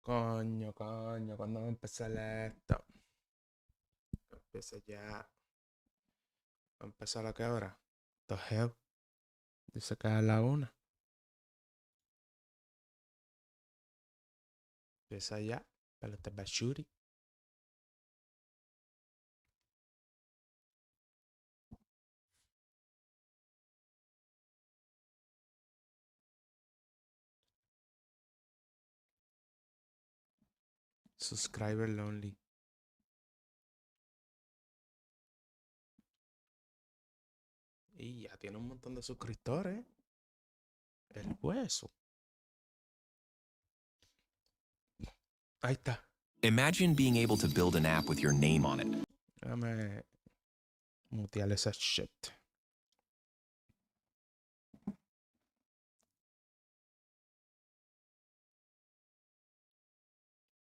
Coño, ¿cuándo va a empezar esto? Empieza ya. ¿Va a empezar a qué hora? The hell? Dice que es a la 1. Empieza ya. Pelota Bashuri. Subscriber lonely. Y ya tiene un montón de suscriptores. El hueso. Ahí está. Imagine being able to build an app with your name on it. Déjame mutear esa shit.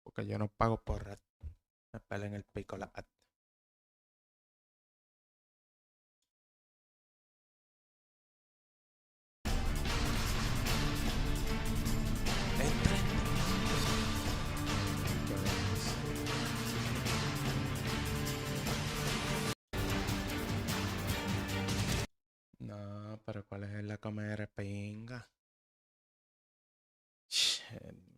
Porque yo no pago por red. Me pelan el pico la ad. No, pero ¿cuál es la comer pinga? Shit, man.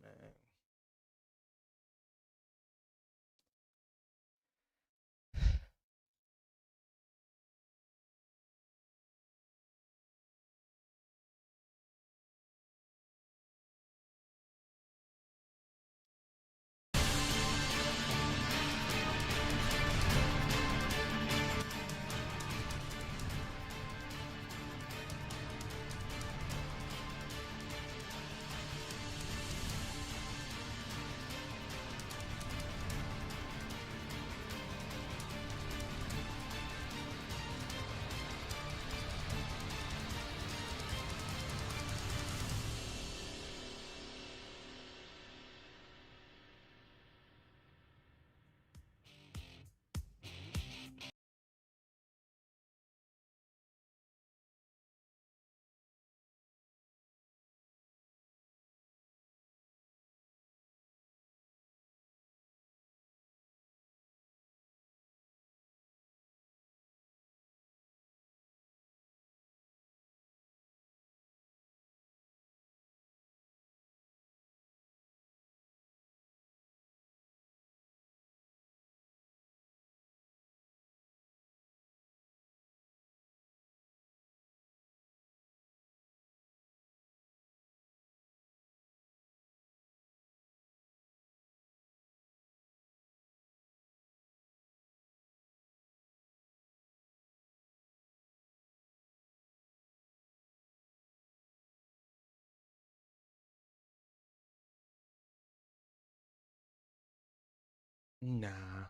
Nah,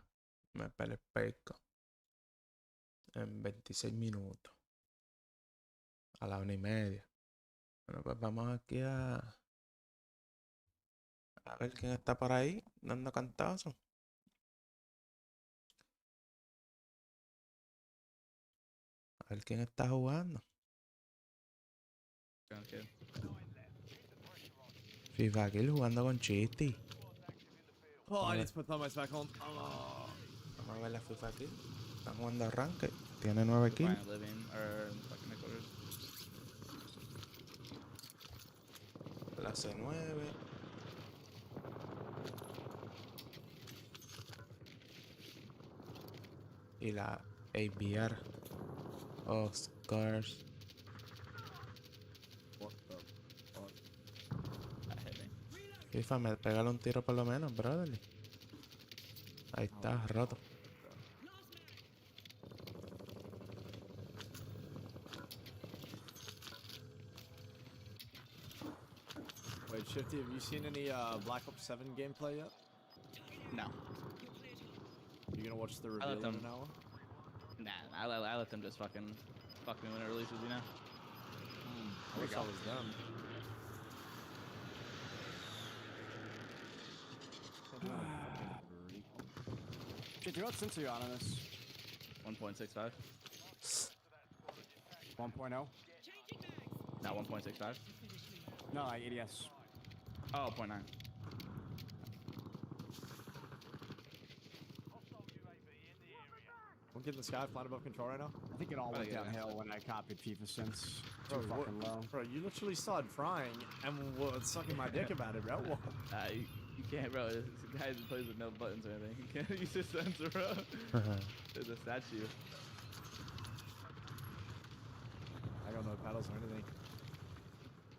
me pele el pico. En 26 minutos. A la 1:30. Bueno, pues vamos aquí a ver quién está por ahí dando cantazos. A ver quién está jugando. FIFA Kill jugando con Chisti. Oh, I need to put thermos back on. Oh. Vamos a ver la FIFA Kill. Están jugando arranque. Tiene 9 kills. La C9. Y la ABR. Oscars. What the fuck? That hit me. FIFA, me pégale un tiro por lo menos, brother. Ahí está, roto. Wait, Shifty, have you seen any Black Ops 7 gameplay yet? No. You gonna watch the reveal in an hour? Nah, I let them just fucking fuck me when it releases, you know? I wish I was them. Shifty, what sensor you on this? 1.65. 1.0? Not 1.65. No, like ADS. Oh, 0.9. One kid in the sky flying above control right now. I think it all went yeah. downhill when I copied FIFA since. Too Bro, fucking low. Bro, you literally started frying and were sucking my dick about it, bro. What? You can't, bro. This guy plays with no buttons or anything. You can't use his sensor, bro. There's a statue. I got no paddles or anything.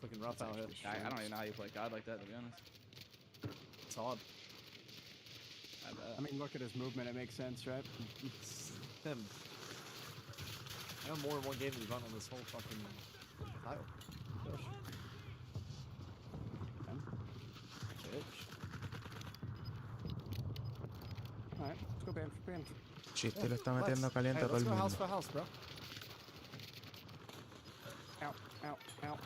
Looking rough out here. I don't even know how you play COD like that, to be honest. It's hard. I mean, look at his movement. It makes sense, right? It's him. I have more than one game to run on this whole fucking title. Gosh. Bitch. Alright, let's go band for band. Chiste le está metiendo caliente a todo Let's el go house mundo. for house, bro. Ow, ow, ow.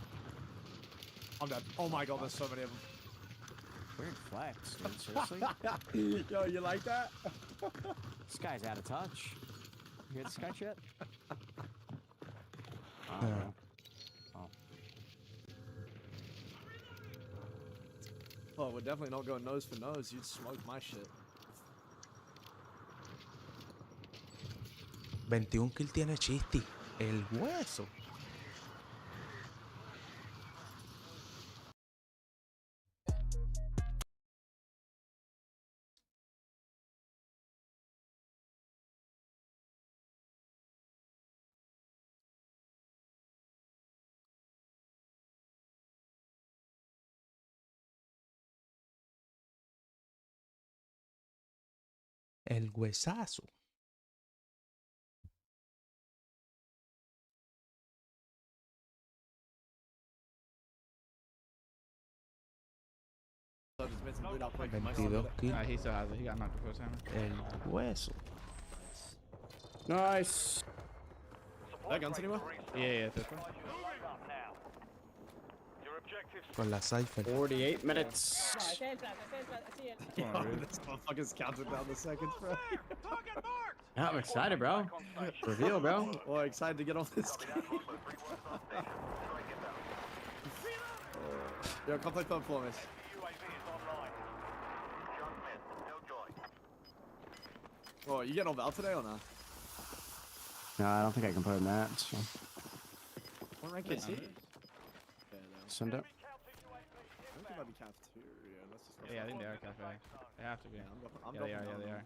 I'm dead. Oh my god, there's so many of them. Weird flex, dude. Seriously? Yo, you like that? This guy's out of touch. You hear this guy shit? Oh, Yeah. no. Oh. Oh, we're definitely not going nose for nose. You'd smoke my shit. 21 kill tiene Chisti. El hueso. El huesazo. So I just made some loot out quick. 22 kill. He still has it. He got knocked before time. El hueso. Nice. That guns anywhere? Yeah, this one. Con la Cypher. 48 minutes. Yo, this motherfucker's counting down the seconds, bro. Yeah, I'm excited, bro. Reveal, bro. Well, excited to get on this game. Yo, come play third floor, miss. Oh, you getting on Val today or not? No, I don't think I can put in that. So. What rank is he? Yeah, no. Send it. I think it might be cafeteria. Let's just go. Yeah, I think they are cafe. They have to be. Yeah, I'm Yeah, they are. Yeah, they are.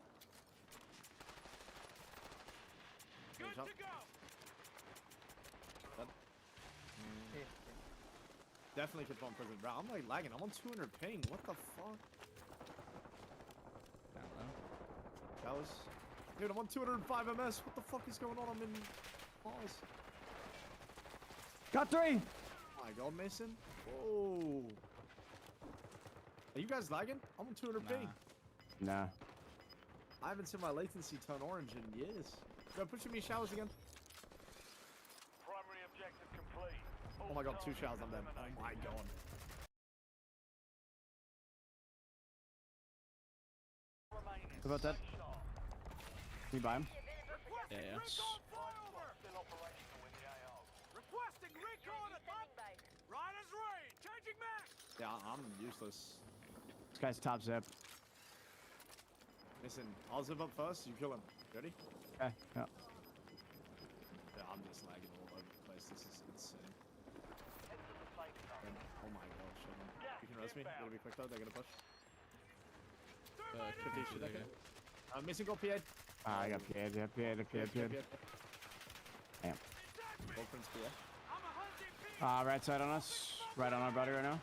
Good to go. Definitely keep on prison, bro. I'm like lagging. I'm on 200 ping. What the fuck? I don't know. That was. Dude, I'm on 205 ms. What the fuck is going on? I'm in pause. Got 3. Oh my god, Mason. Whoa. Are you guys lagging? I'm on 200 ping. Nah. I haven't seen my latency turn orange in years. Bro, pushing me showers again. Primary objective complete. Oh my god, 2 showers, I'm dead. Oh my god. What about that? Can you buy him? Yeah, yeah. Still operational in the AO. Requesting recon at Riders range. Changing max. Yeah, I'm useless. This guy's top zip. Listen, I'll zip up first, you kill him. Ready? Okay. Yeah. Yeah, I'm just lagging all over the place. This is insane. Oh my god, shit. You can res me. Gotta be quick though, they're gonna push. 50 shit, okay. Missing goal PA. Ah, I got PA'd. Yeah, PA'd. Damn. Gold Prince PA. Right side on us. Right on our body right now.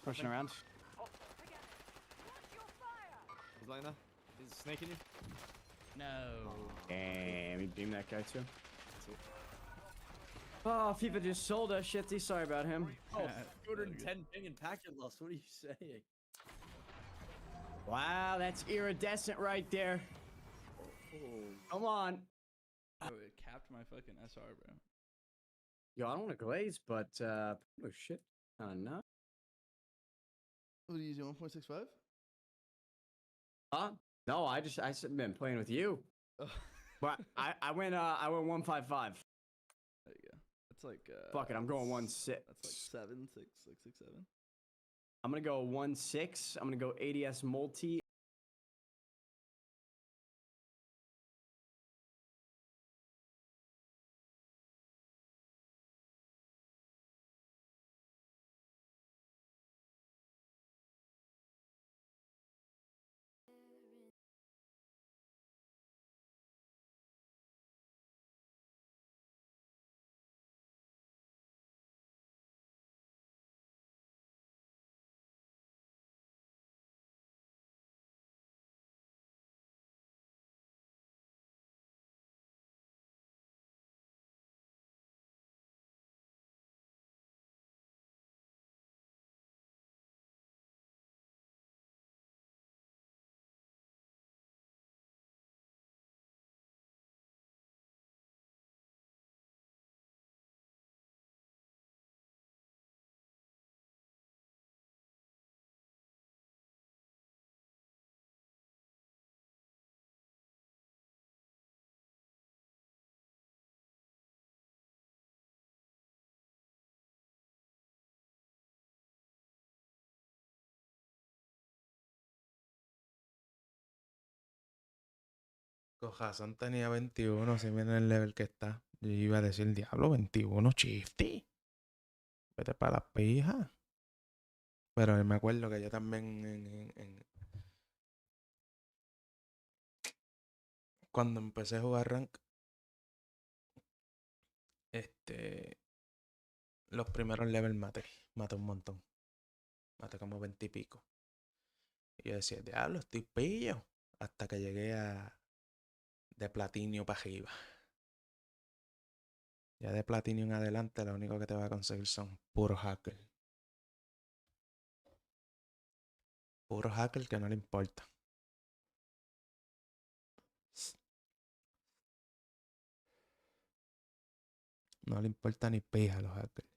Pushing around. Is Lena? Is snaking you? No. Damn, he beamed that guy too. That's it. Oh, FIFA just sold us. Shitty. Sorry about him. Oh, 210 ping in packet loss. What are you saying? Wow, that's iridescent right there. Come on. Bro, it capped my fucking SR, bro. Yo, I don't want to glaze, but oh shit. No. What are you using, 1.65? No, I been playing with you. But I went 155. There you go. That's like Fuck it, I'm going 1.6. That's like 7, 6, 6, 6, 7. I'm gonna go 1.6. I'm gonna go ADS multi Con razón tenía 21, si viene el level que está. Yo iba a decir, diablo, 21, Shifty. Vete para la pija. Pero me acuerdo que yo también cuando empecé a jugar rank, los primeros levels maté un montón. Maté como 20 y pico. Y yo decía, diablo, estoy pillo. Hasta que llegué a de platino para arriba. Ya de platino en adelante, lo único que te va a conseguir son puros hackers. Puros hackers que no le importa. No le importa ni pija a los hackers.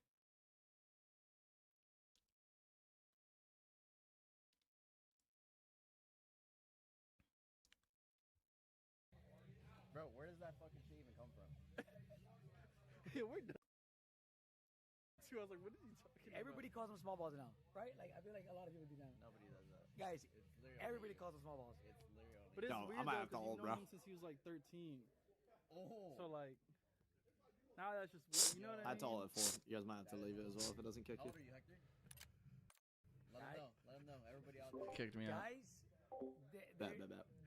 Bro, where does that fucking shit even come from? Yeah, we're done. I was like, what is he talking Everybody calls them small balls now, right? Like I feel like a lot of people do that. Nobody does that. Guys, everybody calls them small balls. It's literally But it's No, weird I might though, have to 'cause hold, you've known bro. him since he was like 13. Oh. So like, now that's just weird. You know what I mean? That's all at 4. You guys might have to leave it as well if it doesn't kick you. Let him know. Let him know. Everybody out about? Kicked me out. Guys, Bet.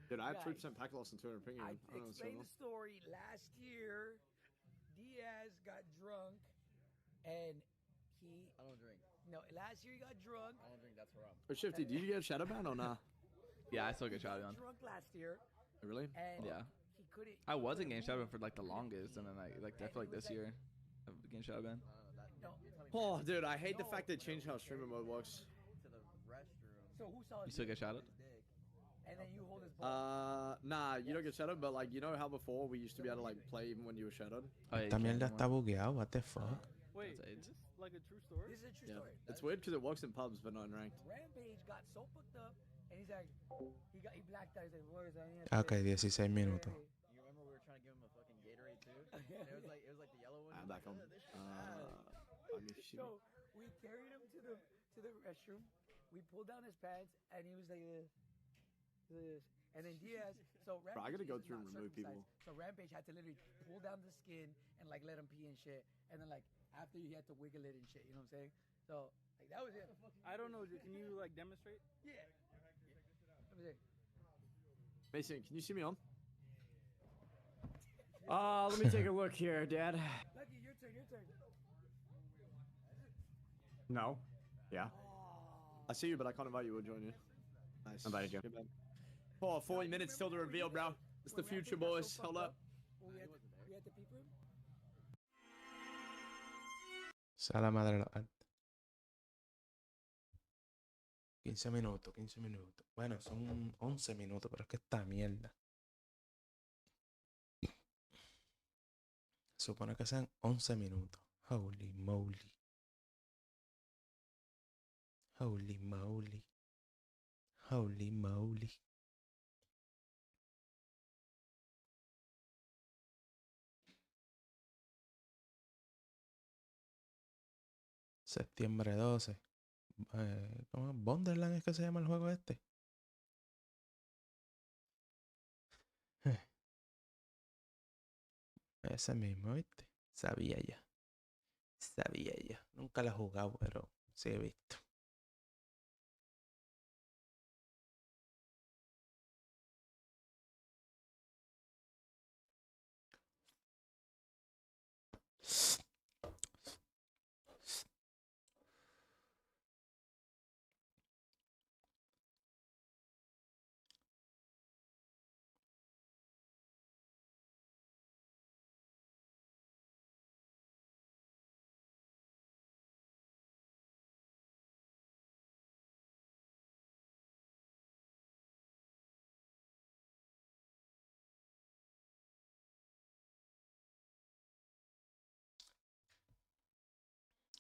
Dude, I have Guys, 3% pack loss and 200 ping. I I don't know what's going explained on. the story last year. Diaz got drunk, and he. I don't drink. No, last year he got drunk. I don't drink. That's haram. But Shifty, did you get shadow ban or nah? Yeah, I still He get shot got on. drunk last year, Really? and Yeah. he couldn't. I wasn't couldn't getting shot move. for like the longest, and then I feel like this year, I've been getting shot ban. No. Oh, dude, I hate the fact they changed how streamer mode works. To the restroom. So who saw You his still get dick? shot at? And then you hold his ball. Nah, you don't get shadowed, but like, you know how before we used to be able to like play even when you were shadowed? Oh, yeah, you Esta can't mierda anymore. está bugueado. What the fuck? Wait, That's is AIDS. this like a true story? This is a true Yeah. story. It's weird because it works in pubs, but not in ranked. Rampage got so fucked up, and he's like, he blacked out. He's like, where is that? Ok, 16 minutos. You remember we were trying to give him a fucking Gatorade too? It was like the yellow one. I'm back on. So we carried him to the restroom. We pulled down his pants, and he was like this. And then Diaz, so Rampage I gotta go is through and not remove circumcised. people. So Rampage had to literally pull down the skin and like let him pee and shit. And then like after he had to wiggle it and shit. You know what I'm saying? So like that was it. I don't know. Can you like demonstrate? Yeah. Let me see. Mason, can you see me on? Let me take a look here, Dad. Lucky, your turn. No. Yeah. I see you, but I can't invite you or join you. Nice. Invite you. Oh, 40 minutes till the reveal, bro. It's the future, boys. Hold up. We had the people. Sea la madre de los altos. 15 minutos. Bueno, son 11 minutos, pero es que esta mierda. Supone que sean 11 minutos. Holy moly. Septiembre 12. ¿Cómo es? ¿Bonderland es que se llama el juego este? Ese mismo, ¿viste? Sabía ya. Nunca la he jugado, pero sí he visto.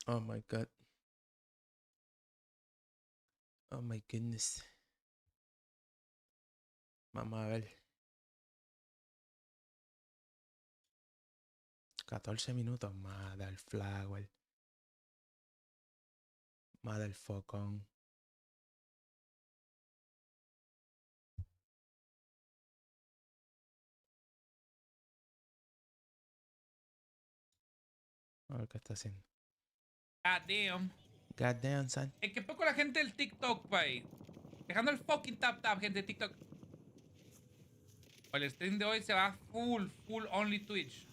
Oh my god. Oh my goodness. Vamos a ver. 14 minutos. Motherflower. Motherfocón. A ver qué está haciendo. God damn. God damn, son. ¿Qué poco la gente del TikTok, pay? Dejando el fucking tap, gente de TikTok. El stream de hoy se va full only Twitch.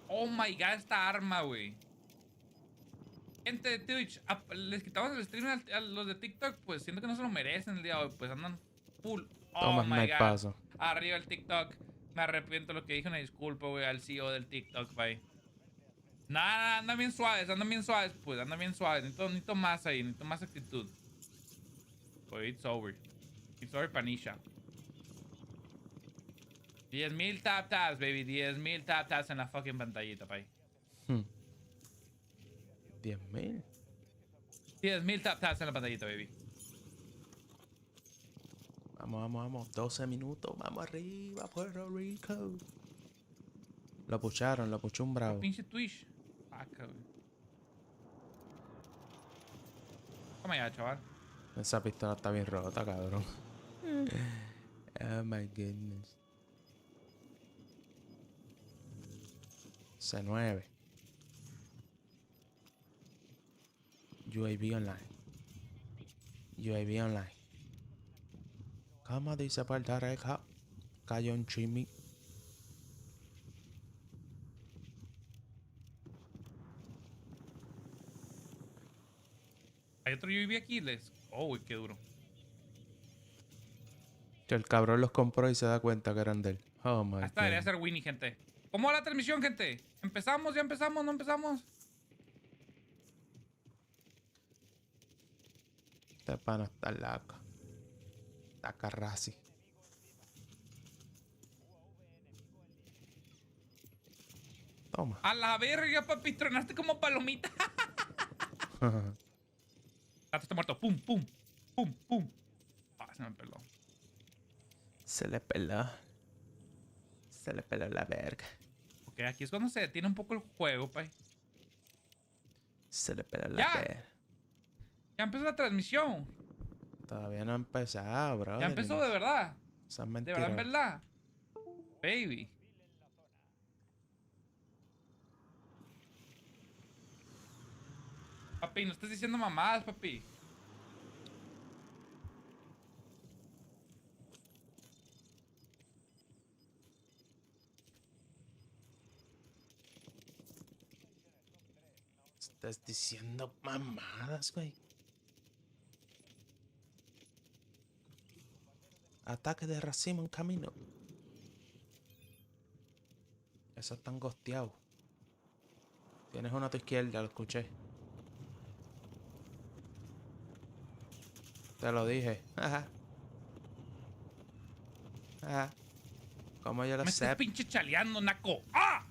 Oh my god, esta arma, güey. Gente de Twitch, les quitamos el stream a los de TikTok, pues siento que no se lo merecen el día de hoy, pues andan full. Oh Toma, my me god. paso. Arriba el TikTok. Me arrepiento de lo que dije, una disculpa, güey, al CEO del TikTok, bye. Nada, andan bien suaves, pues, andan bien suaves. Necesito más ahí, necesito más actitud. Pues it's over. It's over, Panisha. 10,000 taps, baby. 10,000 taps en la fucking pantallita, pay. 10,000. 10,000 taps en la pantallita, baby. Vamos. 12 minutos. Vamos arriba, Puerto Rico. Lo puchó un bravo. Pinche Twitch. Paca, güey. Toma ya, chaval. Esa pistola está bien rota, cabrón. Oh my goodness. C9. UAV online. ¿Cómo dice Puerto Rico? Cayó un chimi. Hay otro UAV aquí, Oh, güey, qué duro. Que el cabrón los compró y se da cuenta que eran de él. Oh my Hasta debería god. ser Winnie, gente. ¿Cómo va la transmisión, gente? ¿Empezamos? ¿Ya empezamos? ¿No empezamos? Este pana está loco. Está carrasi. Toma. A la verga, papi, tronaste como palomita. Gato está muerto. Pum. Ah, se me peló. Se le peló la verga. Ok, aquí es cuando se detiene un poco el juego, pay. Se le peló la ¡Ya! verga. Ya empezó la transmisión. Todavía no ha empezado, bro. Ya empezó de verdad. Esas De mentiras. verdad, en verdad. Baby. Papi, no estés diciendo mamadas, papi. Estás diciendo mamadas, güey. Ataque de racimo en camino. Esos están gosteados. Tienes uno a tu izquierda, lo escuché. Te lo dije. Ajá. Como yo lo Me sé. estás pinche chaleando, naco. ¡Ah!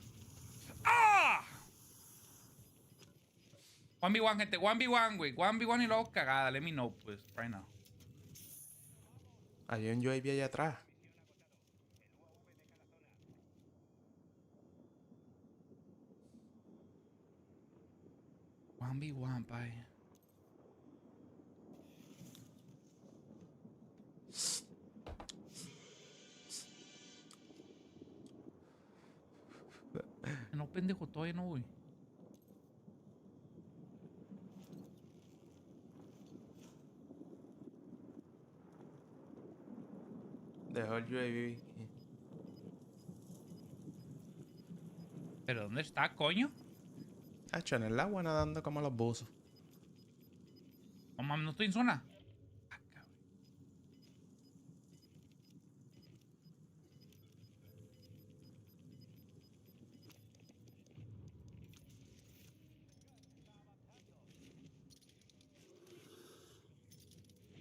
¡Ah! 1v1, gente. 1v1, güey. 1v1 y luego cagada. Let me know, pues. Right now. Hay un UAV allá atrás. One v one, bye. No, pendejo, todavía no, güey. Dejó el UAV. ¿Pero dónde está, coño? Hacho, en el agua nadando como los buzos. No mames, no estoy en zona. Ah, cabrón.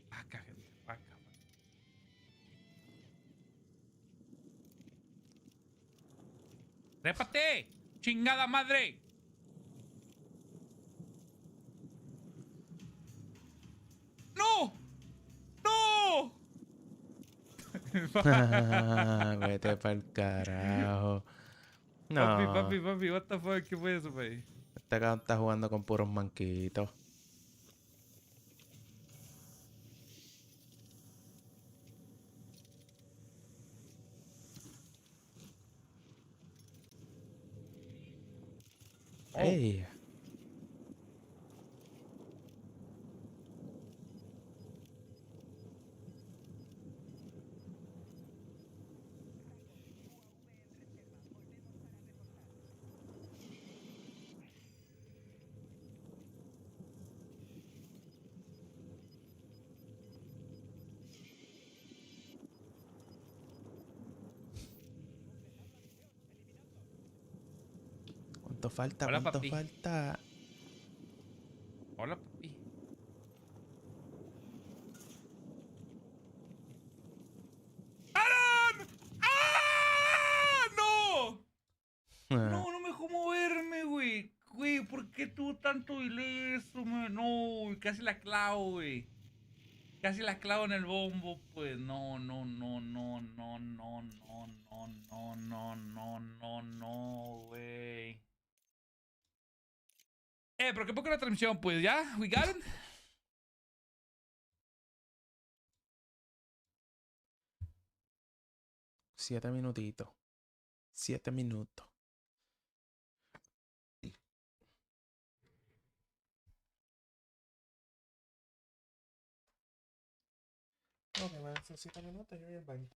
Paca, gente, paca. ¡Trépate! ¡Chingada madre! ¡No! ¡No! Vete pa'l carajo. No. Papi, what the fuck, ¿qué fue eso, güey? Este cabrón está jugando con puros manquitos. ¿Cuánto falta? Hola, ¿Cuánto papi. falta? Hola, papi. ¡Alan! ¡Ah! ¡No! No, no me dejó moverme, güey. Güey, ¿por qué tuvo tanto delay eso, man? No, güey, casi la clavo, güey. Casi la clavo en el bombo, pues. No, no, no, no, no, no, no, no, no, no, no, no, no, güey. ¿Pero qué poco la transmisión? Pues ya, we got it. 7 minutitos. 7 minutos. Ok, van a ser 7 minutos y voy al baño.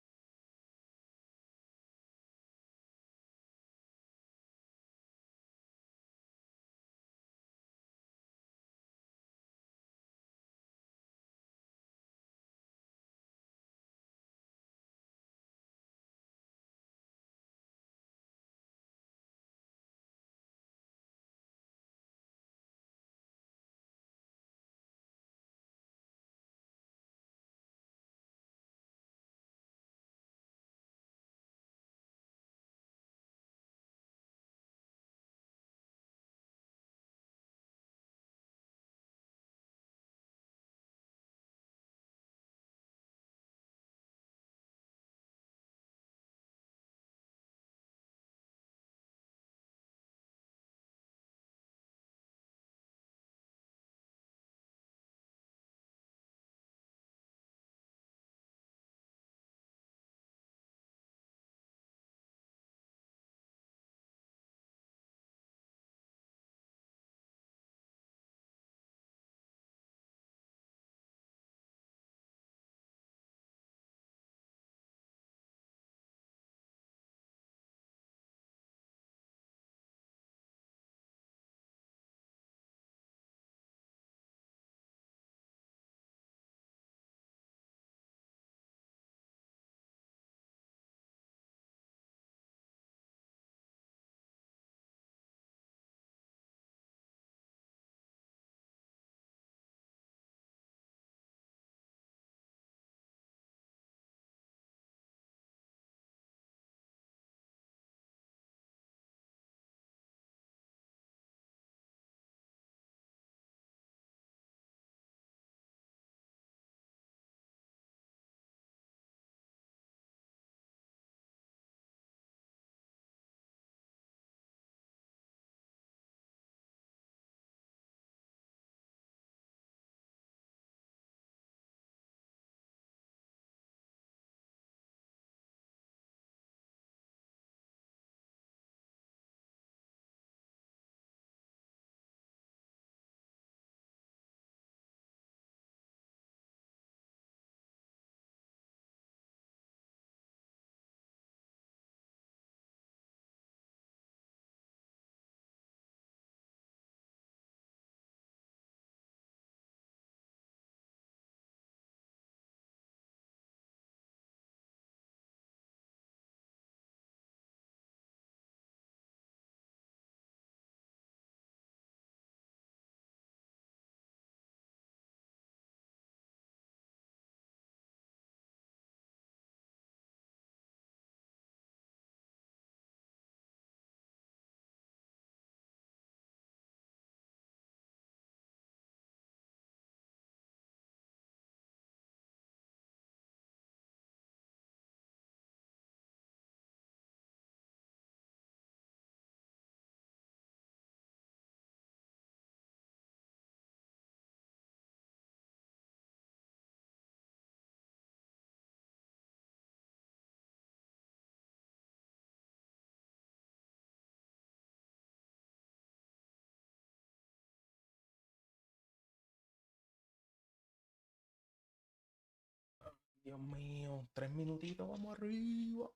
Dios mío, 3 minutitos, vamos arriba.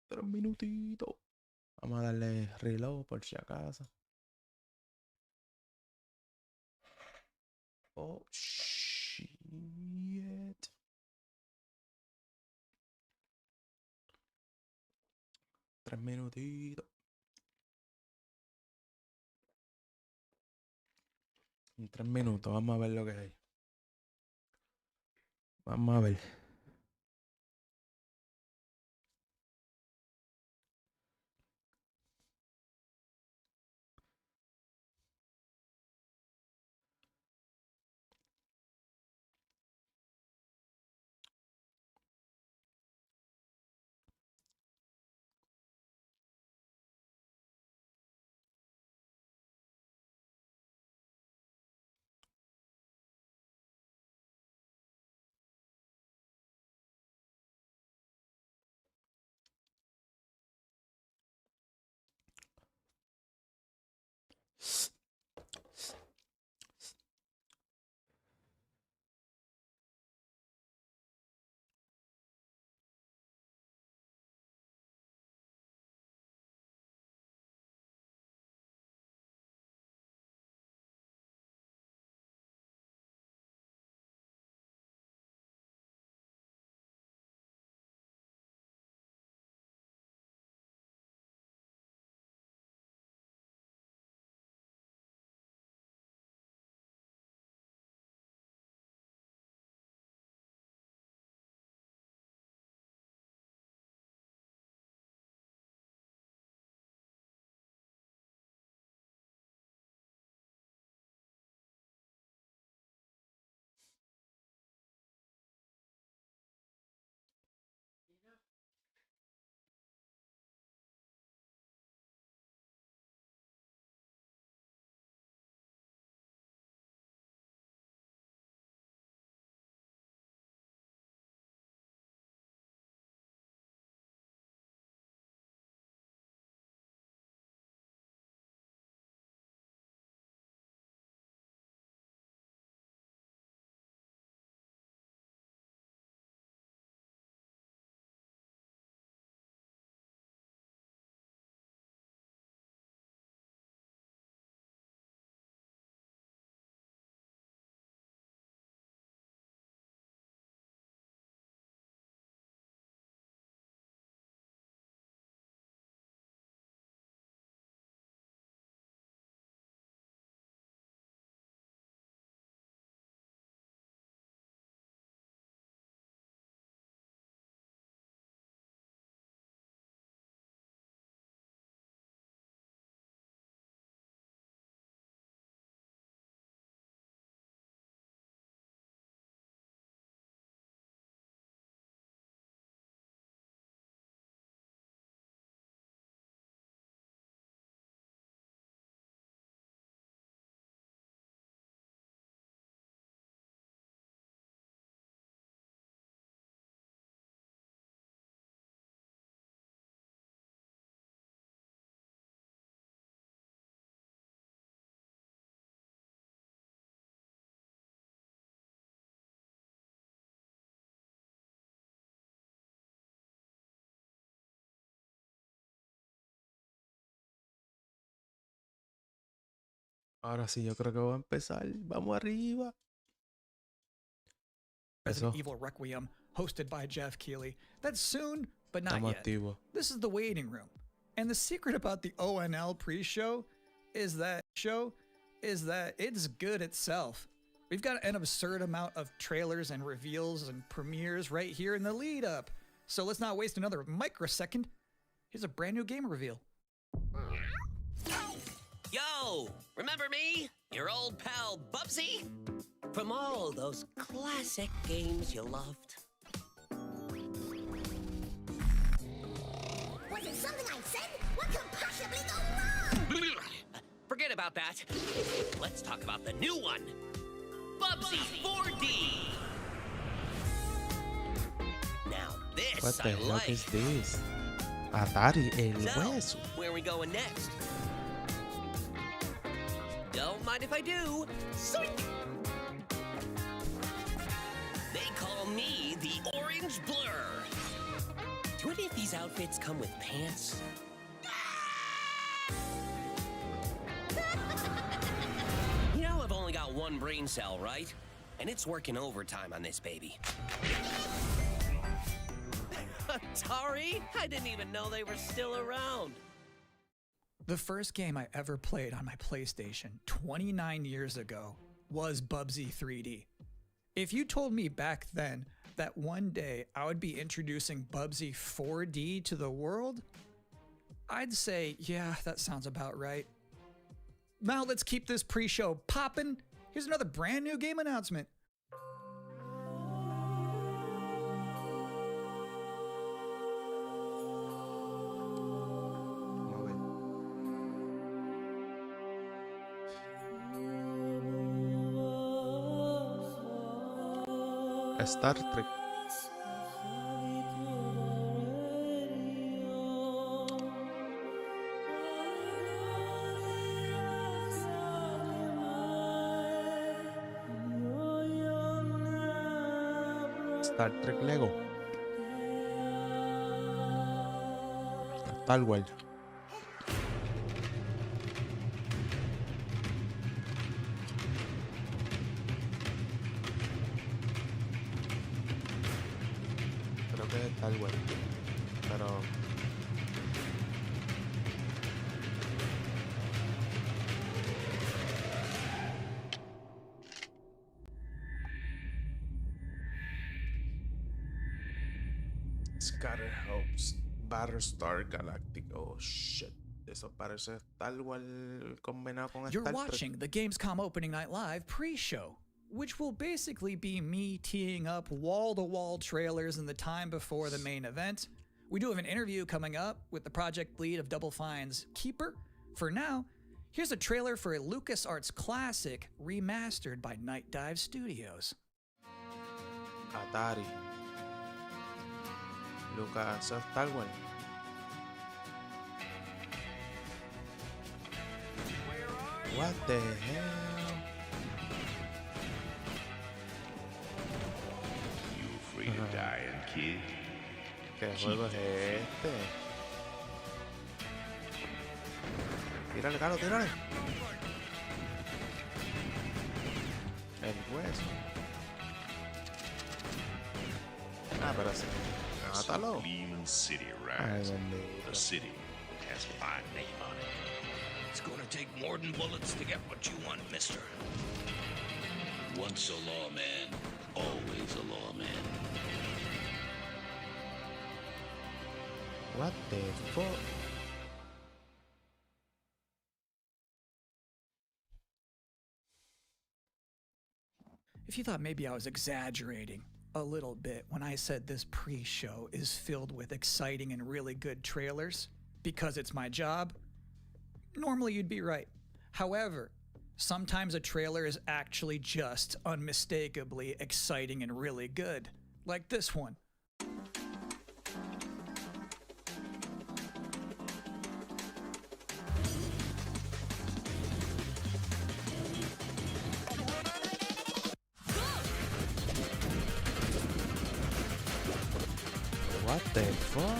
3 minutitos. Vamos a darle reload por si acaso. Oh, shit. 3 minutitos. En 3 minutos, vamos a ver lo que hay. Vamos a ver. Ahora sí, yo creo que voy a empezar. Vamos arriba. Resident Eso. Evil Requiem, hosted by Jeff Keighley. That's soon, but not Estamos yet. activos. This is the waiting room. And the secret about the ONL pre-show is that it's good itself. We've got an absurd amount of trailers and reveals and premieres right here in the lead up. So let's not waste another microsecond. Here's a brand new game reveal. Yo, remember me? Your old pal Bubsy? From all those classic games you loved. Was it something I said? What could possibly go wrong? Forget about that. Let's talk about the new one. Bubsy 4D. Now this What the I heck like. is this? Atari, el So, hueso. where are we going next? Don't mind if I do. Zoink! They call me the Orange Blur. Do any of these outfits come with pants? You know, I've only got one brain cell, right? And it's working overtime on this baby. Atari? I didn't even know they were still around. The first game I ever played on my PlayStation 29 years ago was Bubsy 3D. If you told me back then that one day I would be introducing Bubsy 4D to the world, I'd say, yeah, that sounds about right. Now let's keep this pre-show poppin'. Here's another brand new game announcement. Star Trek. Star Trek Lego. Star Wars. Creo que es Star Wars. Pero Scatter Hopes, Battlestar Galactic. Oh shit. Eso parece Star Wars combinado con You're Star Trek. watching the Gamescom Opening Night Live pre-show, which will basically be me teeing up wall-to-wall trailers in the time before the main event. We do have an interview coming up with the project lead of Double Fine's Keeper. For now, here's a trailer for a LucasArts classic remastered by Night Dive Studios. Atari. Lucas Star Wars. What the hell? You afraid of dying, kid? ¿Qué juego es este? Tírale, Carlos, tírale. El hueso. Ah, pero sí. Mátalo. Gleaming city, Ay, Ryzen. bendito. A city that has a fine name on it. It's gonna take more than bullets to get what you want, mister. Once a lawman, always a lawman. What the fuck? If you thought maybe I was exaggerating a little bit when I said this pre-show is filled with exciting and really good trailers because it's my job, normally you'd be right. However, sometimes a trailer is actually just unmistakably exciting and really good, like this one. What the fuck?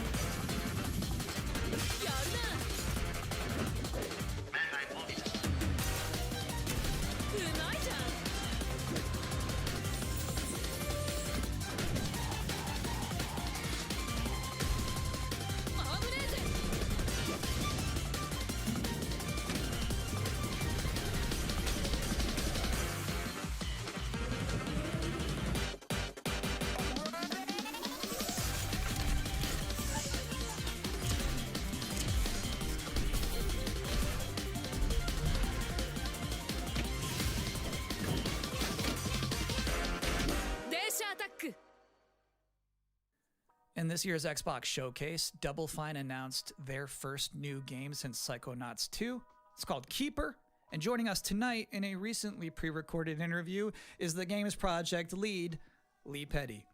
In this year's Xbox Showcase, Double Fine announced their first new game since Psychonauts 2. It's called Keeper, and joining us tonight in a recently pre-recorded interview is the game's project lead, Lee Petty.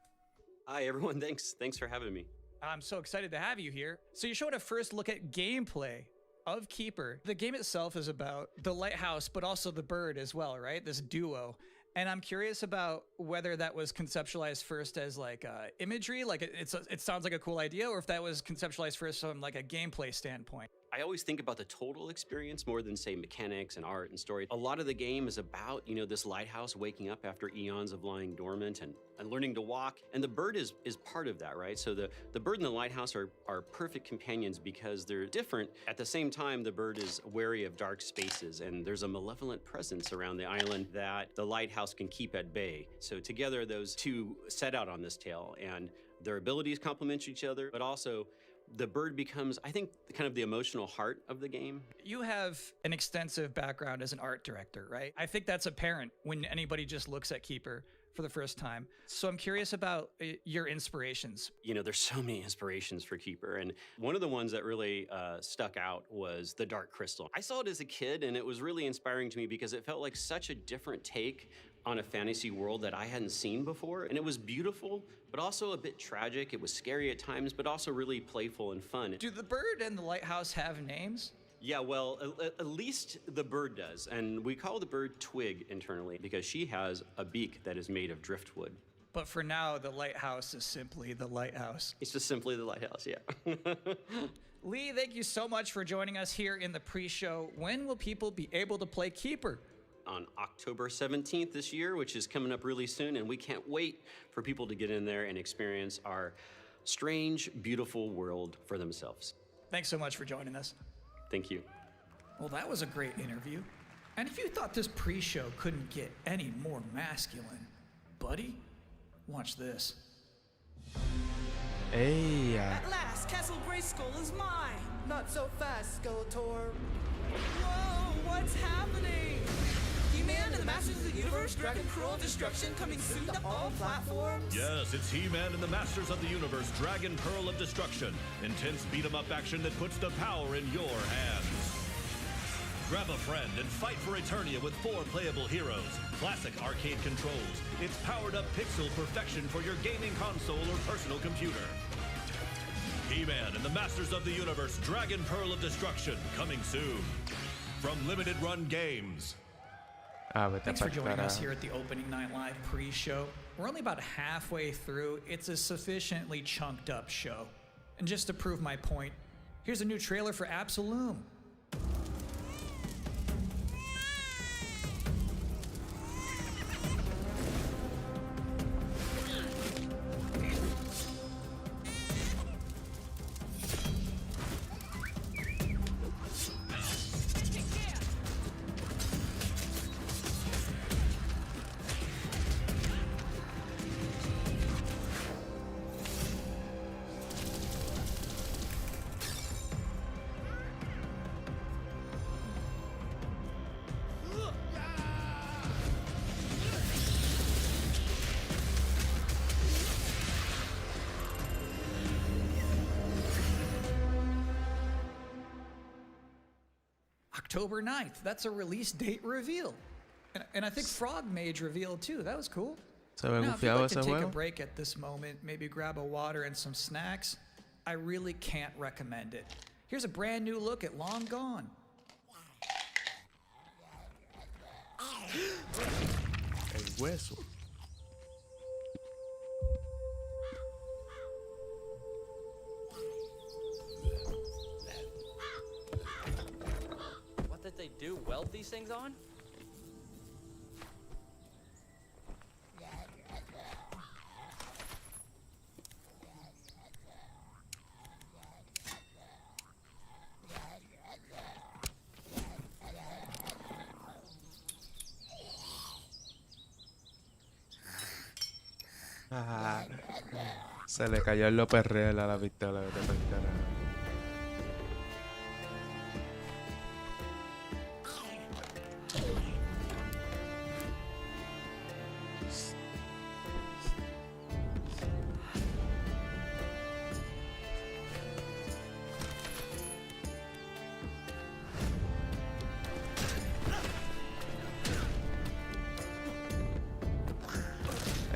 Hi everyone, thanks for having me. I'm so excited to have you here. So you showed a first look at gameplay of Keeper. The game itself is about the lighthouse, but also the bird as well, right? This duo. And I'm curious about whether that was conceptualized first as like imagery, like it sounds like a cool idea, or if that was conceptualized first from like a gameplay standpoint. I always think about the total experience more than, say, mechanics and art and story. A lot of the game is about, you know, this lighthouse waking up after eons of lying dormant and learning to walk. And the bird is part of that, right? So the bird and the lighthouse are perfect companions because they're different. At the same time, the bird is wary of dark spaces, and there's a malevolent presence around the island that the lighthouse can keep at bay. So together, those two set out on this tale, and their abilities complement each other, but also the bird becomes, I think, kind of the emotional heart of the game. You have an extensive background as an art director, right? I think that's apparent when anybody just looks at Keeper for the first time. So I'm curious about your inspirations. You know, there's so many inspirations for Keeper, and one of the ones that really stuck out was the Dark Crystal. I saw it as a kid, and it was really inspiring to me because it felt like such a different take on a fantasy world that I hadn't seen before. And it was beautiful, but also a bit tragic. It was scary at times, but also really playful and fun. Do the bird and the lighthouse have names? Yeah, well, at least the bird does. And we call the bird Twig internally because she has a beak that is made of driftwood. But for now, the lighthouse is simply the lighthouse. It's just simply the lighthouse, yeah. Lee, thank you so much for joining us here in the pre-show. When will people be able to play Keeper? On October 17th this year, which is coming up really soon, and we can't wait for people to get in there and experience our strange, beautiful world for themselves. Thanks so much for joining us. Thank you. Well, that was a great interview. And if you thought this pre-show couldn't get any more masculine, buddy, watch this. Hey. At last, Castle Grayskull is mine. Not so fast, Skeletor. Whoa, what's happening? He-Man and the Masters of the Universe, Dragon Pearl Destruction coming soon to all platforms? Yes, it's He-Man and the Masters of the Universe, Dragon Pearl of Destruction. Intense beat-em-up action that puts the power in your hands. Grab a friend and fight for Eternia with 4 playable heroes. Classic arcade controls. It's powered-up pixel perfection for your gaming console or personal computer. He-Man and the Masters of the Universe, Dragon Pearl of Destruction, coming soon. From Limited Run Games. Thanks for joining us here at the Opening Night Live pre-show. We're only about halfway through. It's a sufficiently chunked up show. And just to prove my point, here's a new trailer for Absolum. October 9th. That's a release date reveal. And I think Frog Mage revealed too. That was cool. Se ve Now, if you'd gufiado like to ese take a juego. break at this moment, maybe grab a water and some snacks, I really can't recommend it. Here's a brand new look at Long Gone. El hueso. What did they do? Weld these things on? Ah, se le cayó el López Real a la pistola. Vete pa'l carajo.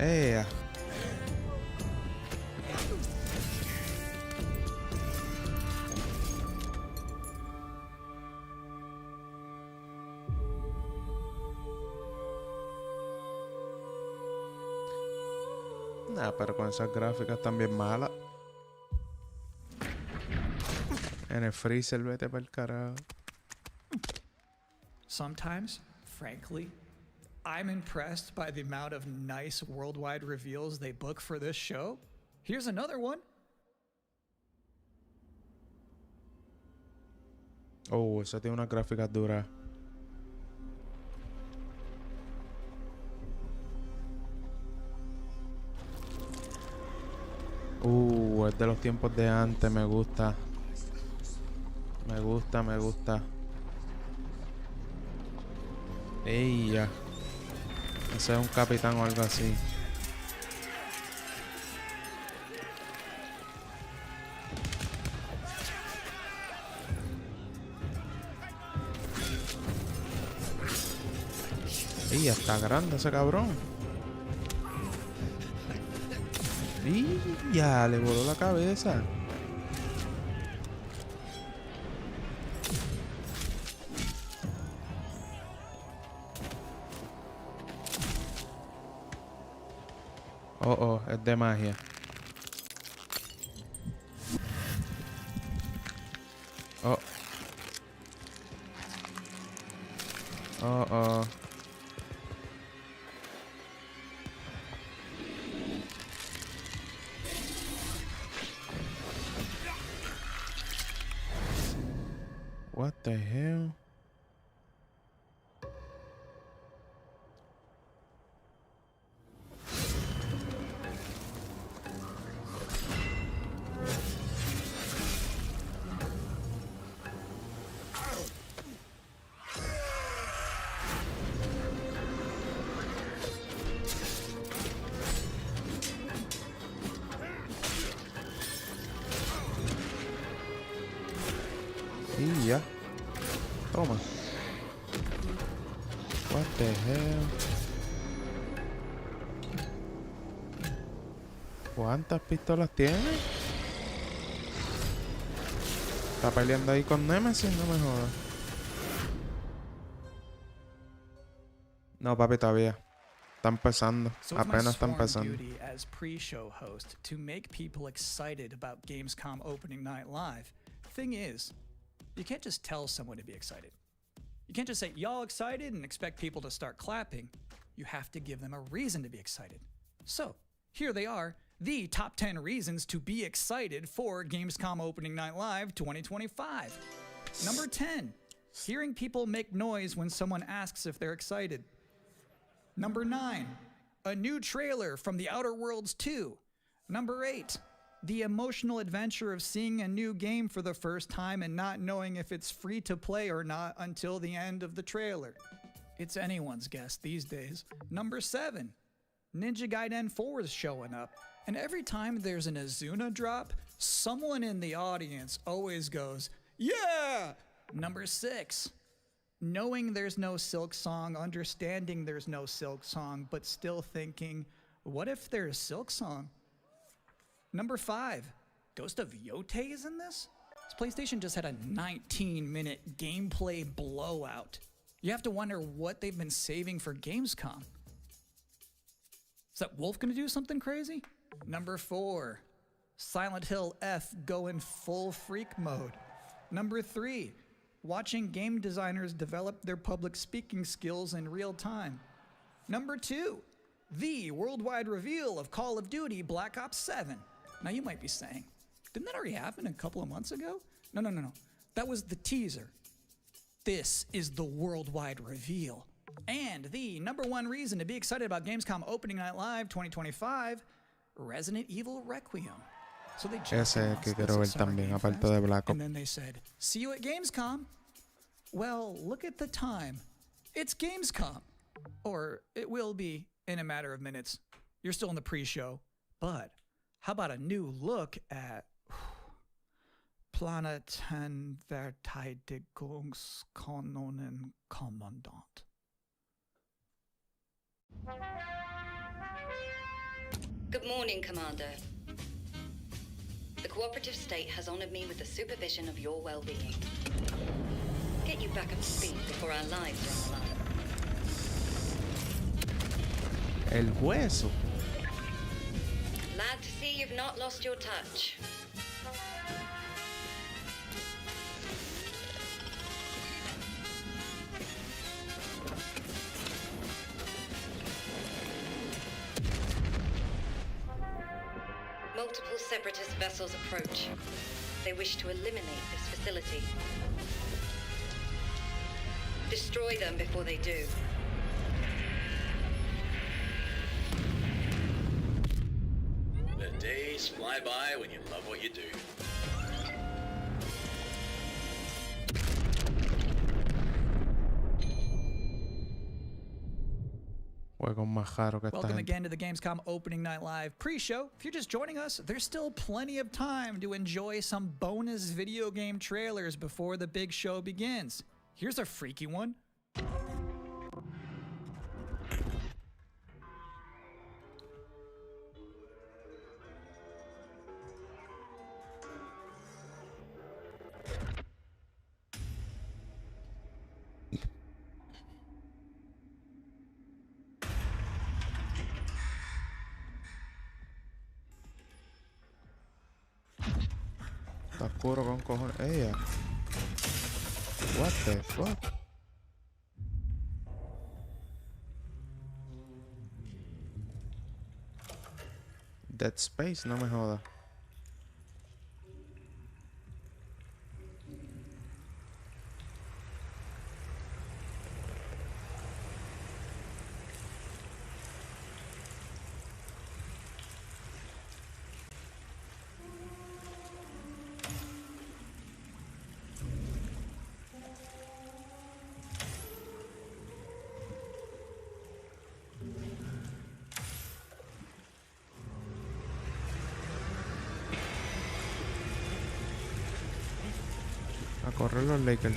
Ea. Nah, pero con esas gráficas también malas. En el freezer, vete para el carajo. Sometimes, frankly, I'm impressed by the amount of nice worldwide reveals they book for this show. Here's another one. Oh, esa tiene una gráfica dura. Es de los tiempos de antes, me gusta. Me gusta. Ey, ya. Ese es un capitán o algo así. Ey, ya está grande ese cabrón. Y ya le voló la cabeza. Es de magia. What the hell? Y ya. Toma. What the hell? ¿Cuántas pistolas tiene? Está peleando ahí con Nemesis, no me jodas. No, papi, todavía. Está empezando. Apenas está empezando. As pre-show host to make people excited about Gamescom opening night live. Thing is, you can't just tell someone to be excited. You can't just say, y'all excited, and expect people to start clapping. You have to give them a reason to be excited. So, here they are, the top 10 reasons to be excited for Gamescom Opening Night Live 2025. Number 10, hearing people make noise when someone asks if they're excited. Number 9, a new trailer from The Outer Worlds 2. Number 8, the emotional adventure of seeing a new game for the first time and not knowing if it's free to play or not until the end of the trailer. It's anyone's guess these days. Number 7, Ninja Gaiden 4 is showing up, and every time there's an Azuna drop, someone in the audience always goes, yeah! Number 6, knowing there's no Silk Song, understanding there's no Silk Song, but still thinking, what if there's Silk Song? Number 5, Ghost of Yotei is in this? This PlayStation just had a 19-minute gameplay blowout. You have to wonder what they've been saving for Gamescom. Is that Wolf gonna do something crazy? Number 4, Silent Hill F going full freak mode. Number 3, watching game designers develop their public speaking skills in real time. Number 2, the worldwide reveal of Call of Duty Black Ops 7. Now you might be saying, didn't that already happen a couple of months ago? No. That was the teaser. This is the worldwide reveal. And the number 1 reason to be excited about Gamescom Opening Night Live 2025, Resident Evil Requiem. So they just announced que this quiero ver at Summer también, Game aparte Fest, de Black Ops. and then they said, see you at Gamescom. Well, look at the time. It's Gamescom. Or it will be in a matter of minutes. You're still in the pre-show. But how about a new look at Planeten-Verteidigungskanonen Kommandant? Good morning, Commander. The cooperative state has honored me with the supervision of your well-being. Get you back up to speed before our lives are on the line. El hueso. Glad to see you've not lost your touch. multiple separatist vessels approach. They wish to eliminate this facility. Destroy them before they do. The days fly by when you love what you do. Juegos más raros que esta Welcome gente. again to the Gamescom Opening Night Live pre-show. If you're just joining us, there's still plenty of time to enjoy some bonus video game trailers before the big show begins. Here's a freaky one. Está oscuro con cojones. Ella. What the fuck? Dead Space, no me joda. A correr los Lakers.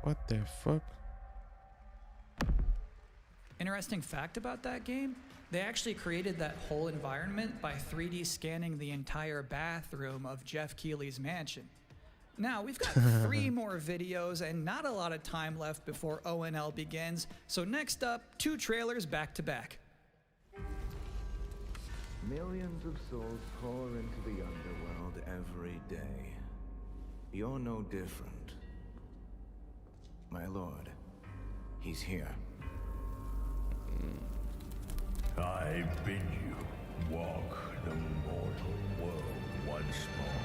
What the fuck? Interesting fact about that game, they actually created that whole environment by 3D scanning the entire bathroom of Jeff Keighley's mansion. Now, we've got 3 more videos and not a lot of time left before ONL begins, so next up, 2 trailers back to back. Millions of souls pour into the underworld every day. You're no different. My lord, he's here. I bid you walk the mortal world once more.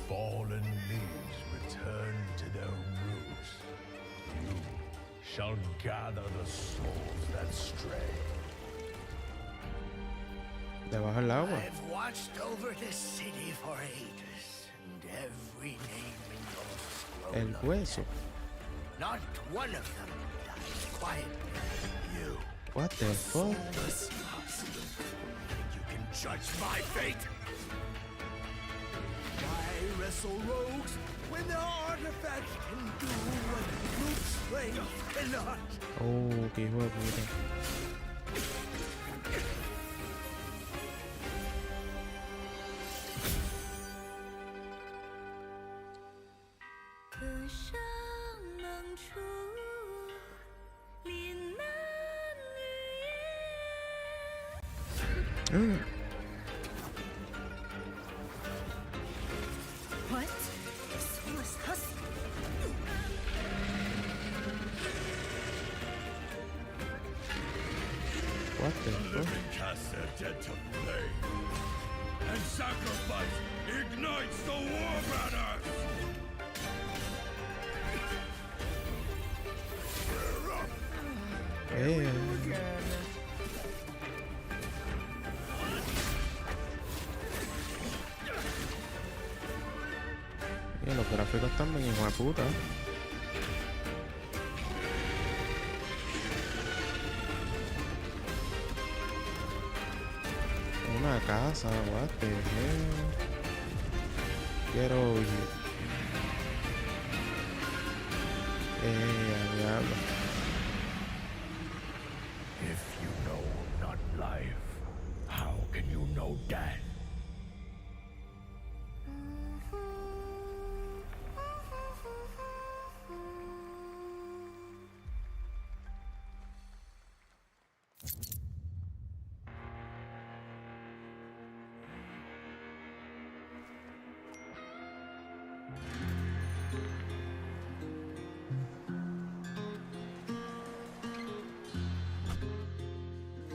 Fallen leaves return to their roots. You shall gather the souls that stray. Debajo del agua. I've watched over this city for ages, and every name in your scroll El hueso. not one of them dies quietly. You. What the fuck? Soulless husk. You can judge my fate. Why wrestle rogues when their artifacts can do what brute slaves cannot? Oh, qué hijo de puta. What? Soulless husk? What the fuck? Cast their dead to flame, and sacrifice ignites the war banners! Y los gráficos también, hijo de puta. Una casa, what the hell? Get over here. Diablo. If you know not life, how can you know death?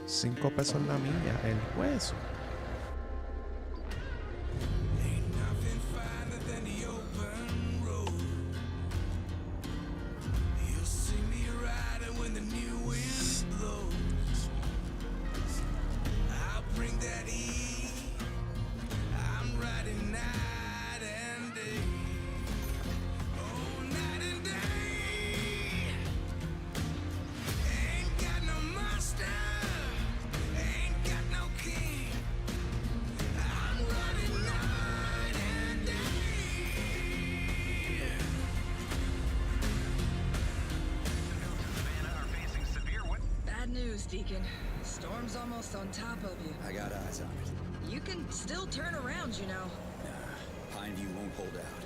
5 pesos la milla, el hueso. Deacon. Storm's almost on top of you. I got eyes on it. You can still turn around, you know. Nah, Pineview won't hold out.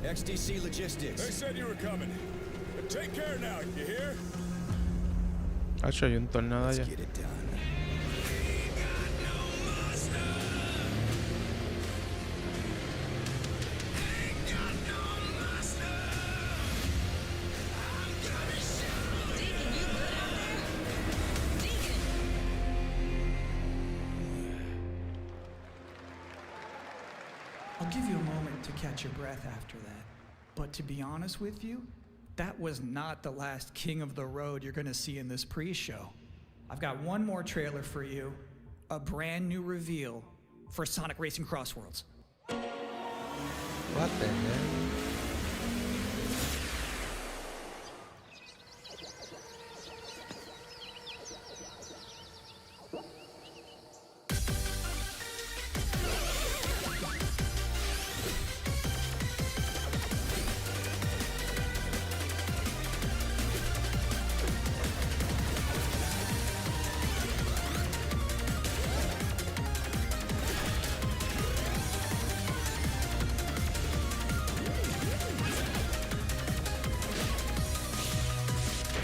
XDC Logistics. They said you were coming. But take care now, you hear? Hacho, hay un tornado allá. Let's get it done. I'll give you a moment to catch your breath after that. But to be honest with you, that was not the last king of the road you're gonna see in this pre-show. I've got one more trailer for you, a brand new reveal for Sonic Racing Crossworlds. What the hell?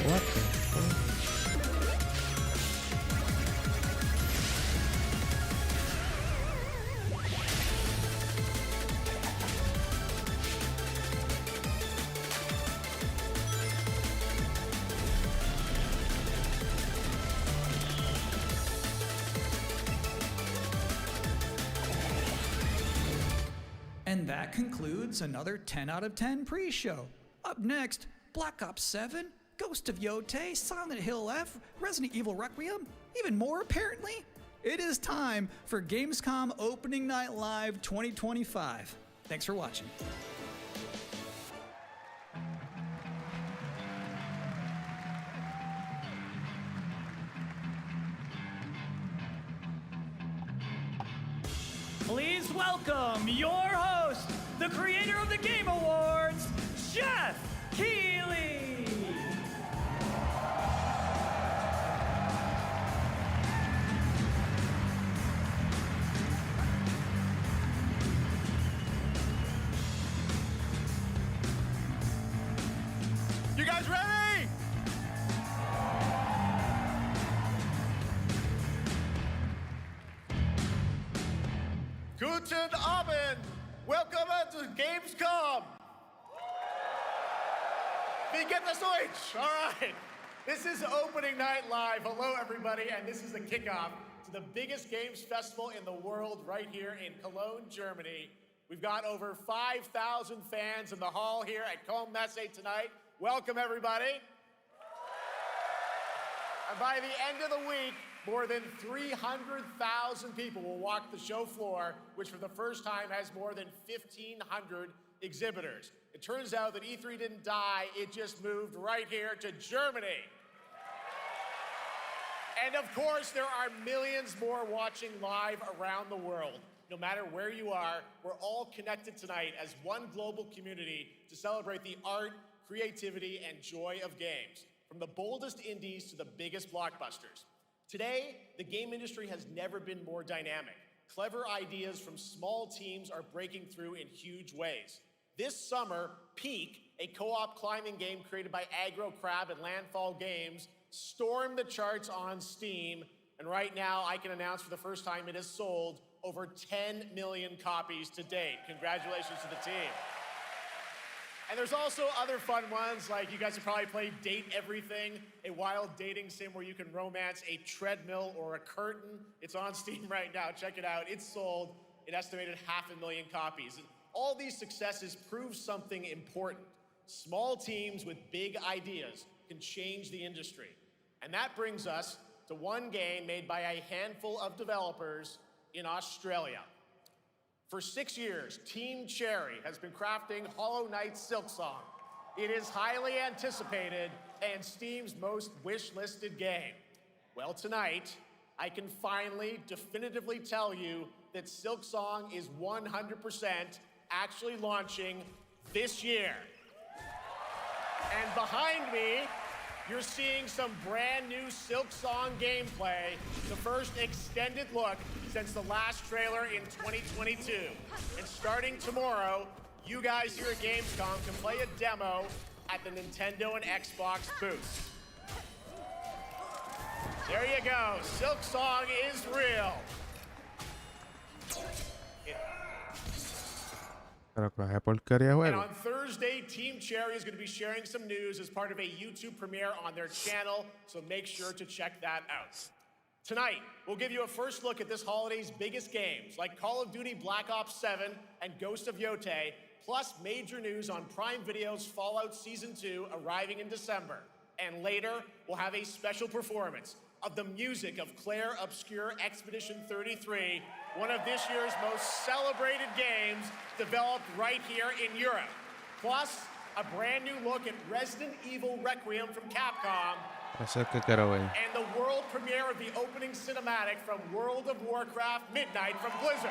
What the fuck? And that concludes another 10 out of 10 pre-show. Up next, Black Ops 7, Ghost of Yotei, Silent Hill F, Resident Evil Requiem, even more apparently. It is time for Gamescom Opening Night Live 2025. Thanks for watching. Please welcome your host, the creator of the Game Awards, Jeff Keighley. You guys ready? Guten Abend. Welcome to Gamescom. Wie geht das Deutsch? All right. This is Opening Night Live. Hello, everybody, and this is the kickoff to the biggest games festival in the world right here in Cologne, Germany. We've got over 5,000 fans in the hall here at COMENTA tonight. Welcome, everybody. And by the end of the week, more than 300,000 people will walk the show floor, which for the first time has more than 1,500 exhibitors. It turns out that E3 didn't die, it just moved right here to Germany. And of course, there are millions more watching live around the world. No matter where you are, we're all connected tonight as one global community to celebrate the art, creativity, and joy of games, from the boldest indies to the biggest blockbusters. Today, the game industry has never been more dynamic. Clever ideas from small teams are breaking through in huge ways. This summer, Peak, a co-op climbing game created by Aggro Crab and Landfall Games, stormed the charts on Steam, and right now I can announce for the first time it has sold over 10 million copies to date. Congratulations to the team. And there's also other fun ones, like you guys have probably played Date Everything, a wild dating sim where you can romance a treadmill or a curtain. It's on Steam right now. Check it out. It's sold an estimated 500,000 copies. And all these successes prove something important. Small teams with big ideas can change the industry. And that brings us to one game made by a handful of developers in Australia. For 6 years, Team Cherry has been crafting Hollow Knight Silksong. It is highly anticipated and Steam's most wish-listed game. Well, tonight, I can finally definitively tell you that Silksong is 100% actually launching this year. And behind me, you're seeing some brand new Silksong gameplay, the first extended look since the last trailer in 2022. And starting tomorrow, you guys here at Gamescom can play a demo at the Nintendo and Xbox booths. There you go, Silksong is real. And on Thursday, Team Cherry is going to be sharing some news as part of a YouTube premiere on their channel, so make sure to check that out. Tonight, we'll give you a first look at this holiday's biggest games, like Call of Duty Black Ops 7 and Ghost of Yotei, plus major news on Prime Video's Fallout Season 2 arriving in December. And later, we'll have a special performance of the music of Claire Obscure Expedition 33, one of this year's most celebrated games developed right here in Europe. Plus, a brand new look at Resident Evil Requiem from Capcom, and the world premiere of the opening cinematic from World of Warcraft Midnight from Blizzard.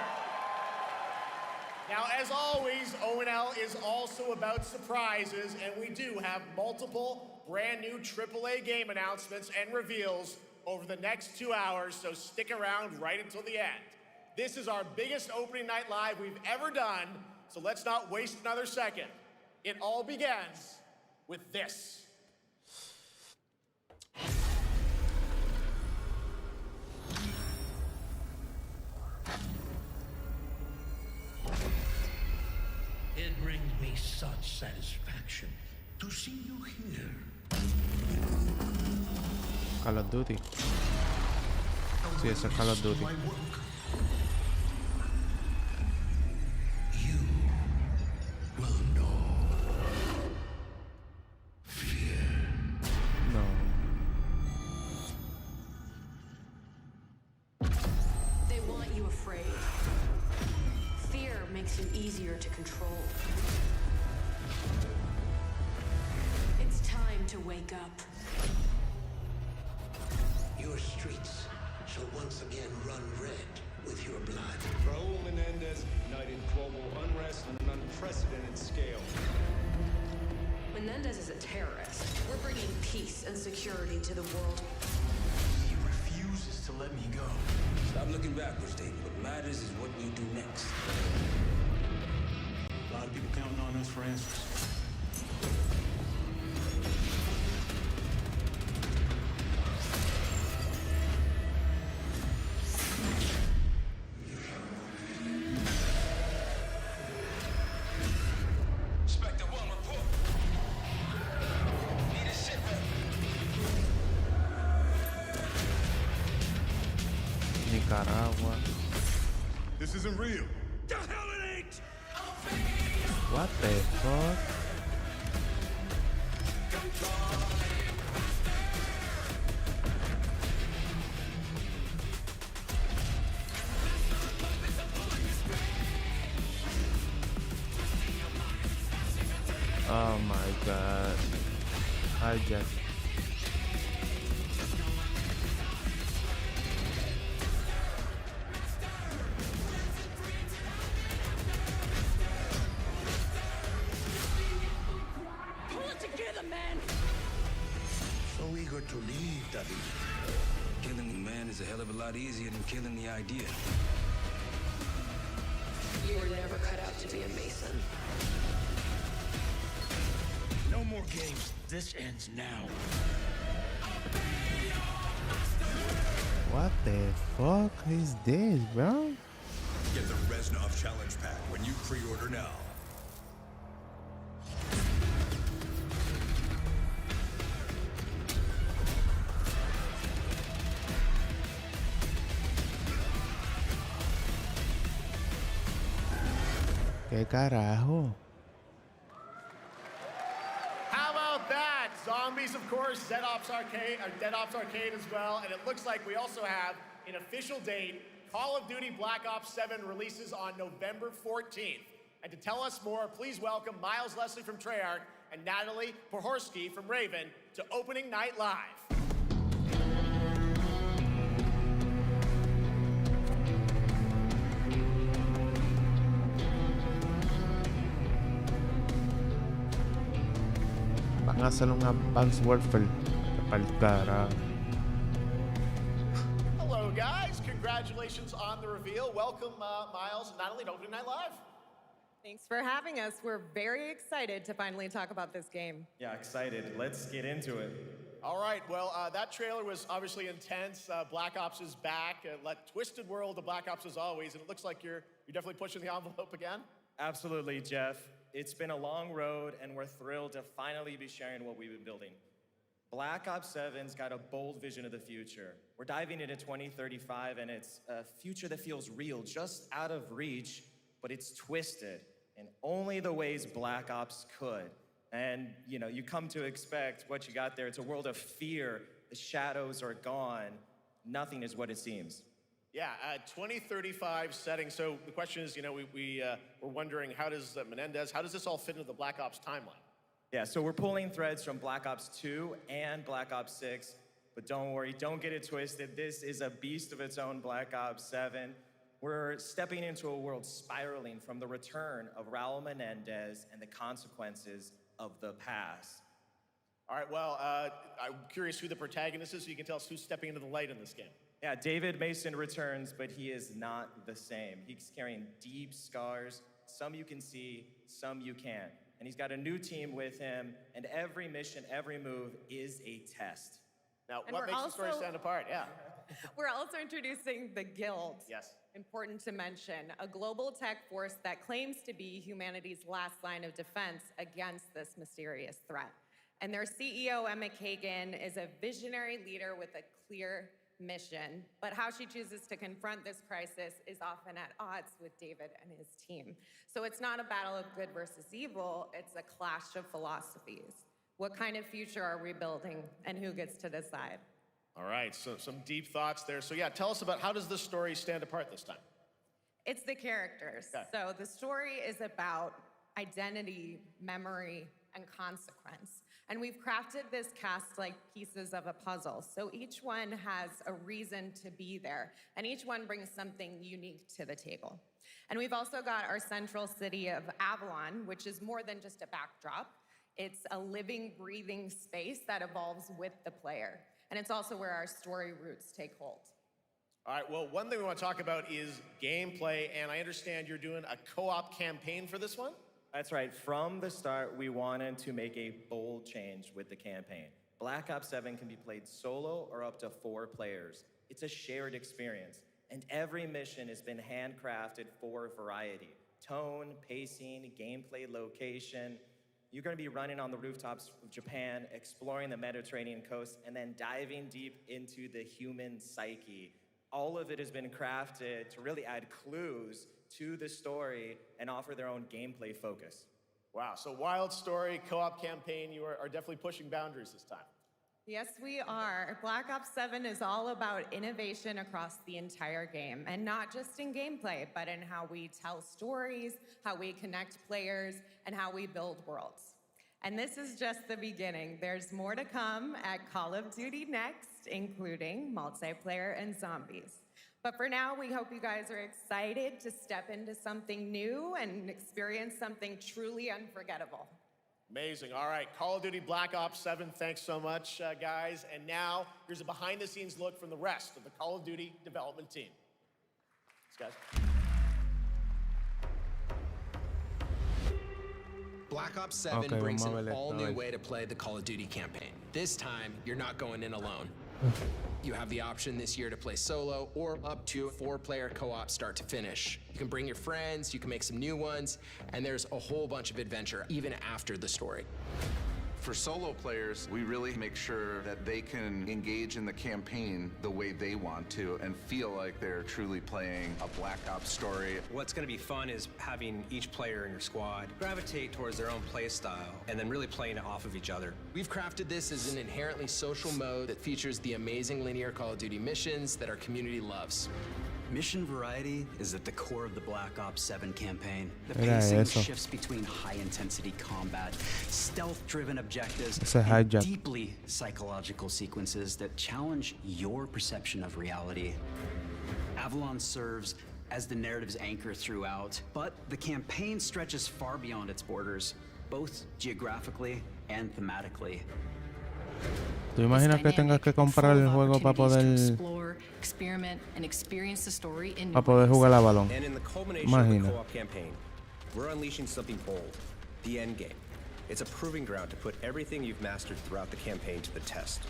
Now, as always, ONL is also about surprises, and we do have multiple brand new AAA game announcements and reveals over the next 2 hours, so stick around right until the end. This is our biggest opening night live we've ever done, so let's not waste another second. It all begins with this. It brings me such satisfaction to see you here. Call of Duty. Sí, eso es Call of Duty. No. They want you afraid. Fear makes you easier to control. It's time to wake up. Your streets shall once again run red with your blood. Raul Menendez ignited global unrest on an unprecedented scale. Menendez is a terrorist. We're bringing peace and security to the world. He refuses to let me go. Stop looking backwards, David. What matters is what we do next. A lot of people counting on us for answers. Nicaragua. This isn't real. The hell it ain't! What the fuck? Oh my god. Hijack. So eager to leave, David. Killing the man is a hell of a lot easier than killing the idea. You were never cut out to be a Mason. No more games. This ends now. What the fuck is this, bro? Get the Reznov Challenge Pack when you pre-order now. ¿Qué carajo? How about that? Zombies, of course, Dead Ops Arcade as well. And it looks like we also have an official date. Call of Duty Black Ops 7 releases on November 14th. And to tell us more, please welcome Miles Leslie from Treyarch and Natalie Pohorsky from Raven to Opening Night Live. Van a hacer un Advanced Warfare para el carajo. Hello, guys. Congratulations on the reveal. Welcome, Miles and Natalie to Opening Night Live. Thanks for having us. We're very excited to finally talk about this game. Yeah, excited. Let's get into it. All right, well, that trailer was obviously intense. Black Ops is back. Twisted world of Black Ops as always, and it looks like you're definitely pushing the envelope again. Absolutely, Jeff. It's been a long road, and we're thrilled to finally be sharing what we've been building. Black Ops 7's got a bold vision of the future. We're diving into 2035, and it's a future that feels real, just out of reach, but it's twisted in only the ways Black Ops could. And, you come to expect what you got there. It's a world of fear. The shadows are gone. Nothing is what it seems. Yeah, 2035 setting. So the question is, we're wondering, how does this all fit into the Black Ops timeline? Yeah, so we're pulling threads from Black Ops 2 and Black Ops 6, but don't worry, don't get it twisted. This is a beast of its own, Black Ops 7. We're stepping into a world spiraling from the return of Raul Menendez and the consequences of the past. All right, well, I'm curious who the protagonist is, so you can tell us who's stepping into the light in this game. Yeah, David Mason returns, but he is not the same. He's carrying deep scars. Some you can see, some you can't. And he's got a new team with him, and every mission, every move is a test. Now, what makes the story stand apart? Yeah. We're also introducing the Guild. Yes. Important to mention, a global tech force that claims to be humanity's last line of defense against this mysterious threat. And their CEO, Emma Kagan, is a visionary leader with a clear mission, but how she chooses to confront this crisis is often at odds with David and his team. So it's not a battle of good versus evil, it's a clash of philosophies. What kind of future are we building, and who gets to decide? All right, so some deep thoughts there. So yeah, tell us about, how does this story stand apart this time? It's the characters. Okay. So the story is about identity, memory, and consequence. And we've crafted this cast like pieces of a puzzle. So each one has a reason to be there, and each one brings something unique to the table. And we've also got our central city of Avalon, which is more than just a backdrop. It's a living, breathing space that evolves with the player. And it's also where our story roots take hold. All right, well, one thing we want to talk about is gameplay, and I understand you're doing a co-op campaign for this one? That's right. From the start, we wanted to make a bold change with the campaign. Black Ops 7 can be played solo or up to 4 players. It's a shared experience, and every mission has been handcrafted for variety. Tone, pacing, gameplay location. You're going to be running on the rooftops of Japan, exploring the Mediterranean coast, and then diving deep into the human psyche. All of it has been crafted to really add clues to the story and offer their own gameplay focus. Wow, so wild story, co-op campaign, you are definitely pushing boundaries this time. Yes, we are. Black Ops 7 is all about innovation across the entire game, and not just in gameplay, but in how we tell stories, how we connect players, and how we build worlds. And this is just the beginning. There's more to come at Call of Duty Next, including multiplayer and zombies. But for now, we hope you guys are excited to step into something new and experience something truly unforgettable. Amazing. All right, Call of Duty Black Ops 7, thanks so much, guys. And now, here's a behind-the-scenes look from the rest of the Call of Duty development team. Thanks, guys. Black Ops 7 brings an all-new way to play the Call of Duty campaign. This time, you're not going in alone. You have the option this year to play solo or up to 4-player co-op start to finish. You can bring your friends, you can make some new ones, and there's a whole bunch of adventure even after the story. For solo players, we really make sure that they can engage in the campaign the way they want to and feel like they're truly playing a Black Ops story. What's going to be fun is having each player in your squad gravitate towards their own play style and then really playing it off of each other. We've crafted this as an inherently social mode that features the amazing linear Call of Duty missions that our community loves. Mission variety is at the core of the Black Ops 7 campaign. The Era pacing eso. shifts between high-intensity combat, stealth-driven objectives, Ese and hijack. deeply psychological sequences that challenge your perception of reality. Avalon serves as the narrative's anchor throughout, but the campaign stretches far beyond its borders, both geographically and thematically. ¿Tú imaginas que tengas que comprar el juego para poder experiment and experience the story in para poder jugar a balón? And in the culmination of the Imagina. co-op campaign, we're unleashing something bold, the end game. It's a proving ground to put everything you've mastered throughout the campaign to the test.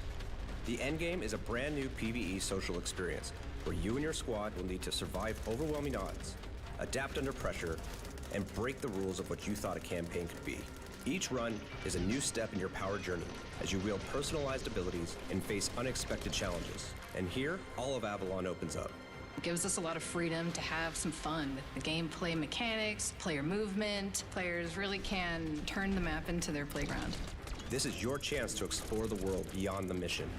The end game is a brand new PvE social experience where you and your squad will need to survive overwhelming odds, adapt under pressure, and break the rules of what you thought a campaign could be. Each run is a new step in your power journey as you wield personalized abilities and face unexpected challenges. And here, all of Avalon opens up. It gives us a lot of freedom to have some fun with the gameplay mechanics, player movement. Players really can turn the map into their playground. This is your chance to explore the world beyond the mission.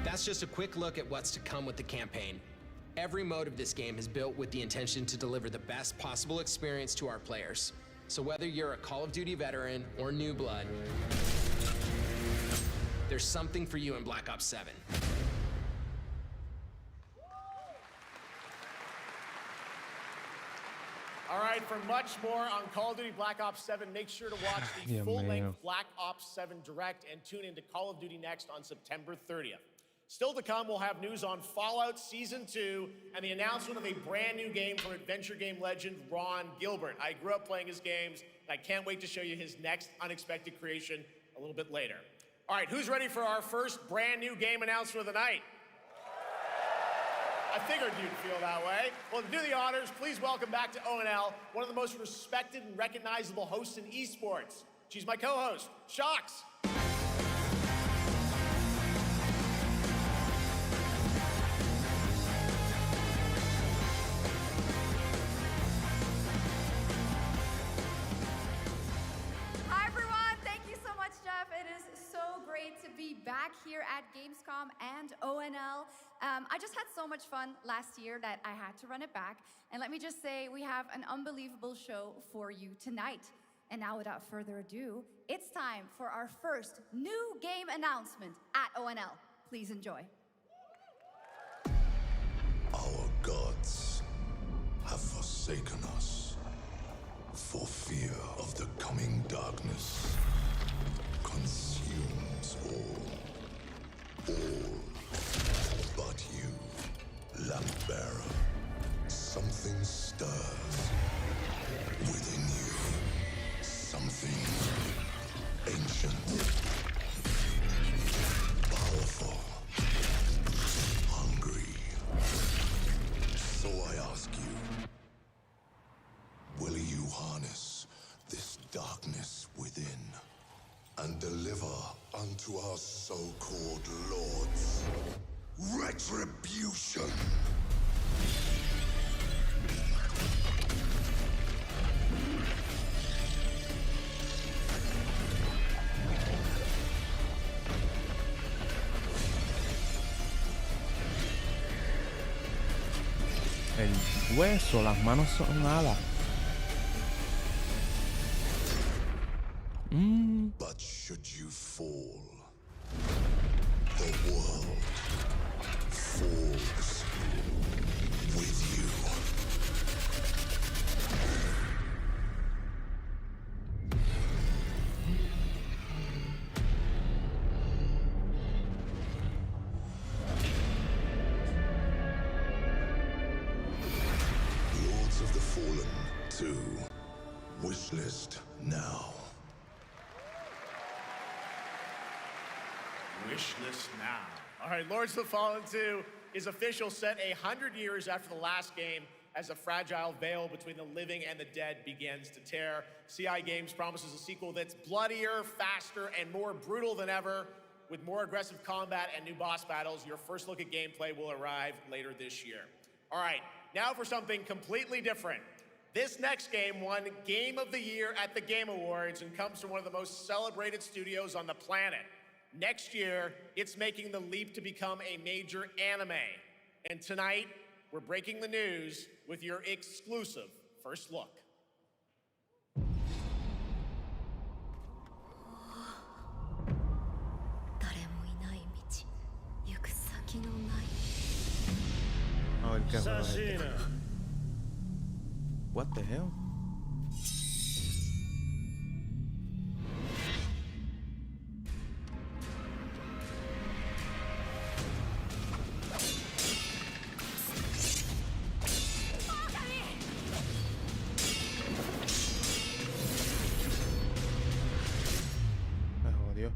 That's just a quick look at what's to come with the campaign. Every mode of this game is built with the intention to deliver the best possible experience to our players. So whether you're a Call of Duty veteran or new blood, there's something for you in Black Ops 7. All right, for much more on Call of Duty Black Ops 7, make sure to watch the Dios full-length mío. Black Ops 7 Direct and tune into Call of Duty Next on September 30th. Still to come, we'll have news on Fallout Season 2 and the announcement of a brand new game from adventure game legend Ron Gilbert. I grew up playing his games, and I can't wait to show you his next unexpected creation a little bit later. All right, who's ready for our first brand new game announcement of the night? I figured you'd feel that way. Well, to do the honors, please welcome back to ONL one of the most respected and recognizable hosts in esports. She's my co-host, Shox. Hi everyone, thank you so much, Jeff. It is so great to be back here at Gamescom and ONL. I just had so much fun last year that I had to run it back. And let me just say, we have an unbelievable show for you tonight. And now without further ado, it's time for our first new game announcement at ONL. Please enjoy. Our gods have forsaken us for fear of the coming darkness consumes all but you, lamp bearer. Something stirs within you, something ancient, powerful, hungry. So I ask you, will you harness this darkness within and deliver unto our so-called lords retribution? El hueso, las manos son alas. But should you fall, the world falls with you. Lords of the Fallen 2. Wishlist now. Wishlist now. All right, Lords of the Fallen 2 is official, set 100 years after the last game, as a fragile veil between the living and the dead begins to tear. CI Games promises a sequel that's bloodier, faster, and more brutal than ever. With more aggressive combat and new boss battles, your first look at gameplay will arrive later this year. All right, now for something completely different. This next game won Game of the Year at the Game Awards and comes from one of the most celebrated studios on the planet. Next year, it's making the leap to become a major anime. And tonight, we're breaking the news with your exclusive first look. What the hell? Me jodió.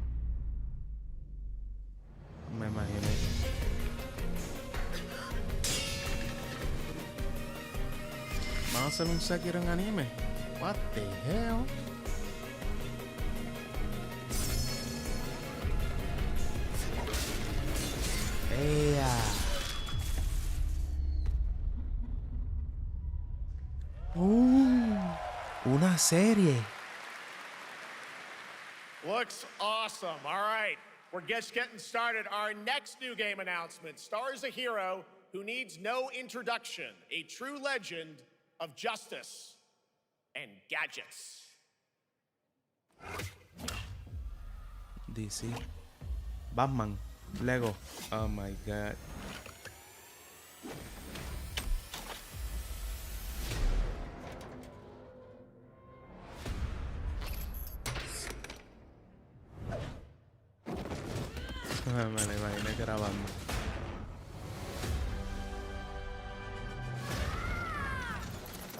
Me imaginé. Vamos a hacer un Sekiro en anime. What the hell? ¡Ea! Una serie. Looks awesome. All right, we're just getting started. Our next new game announcement stars a hero who needs no introduction, a true legend of justice and gadgets. DC. Batman. Lego. Oh my god. Me la imaginé grabando.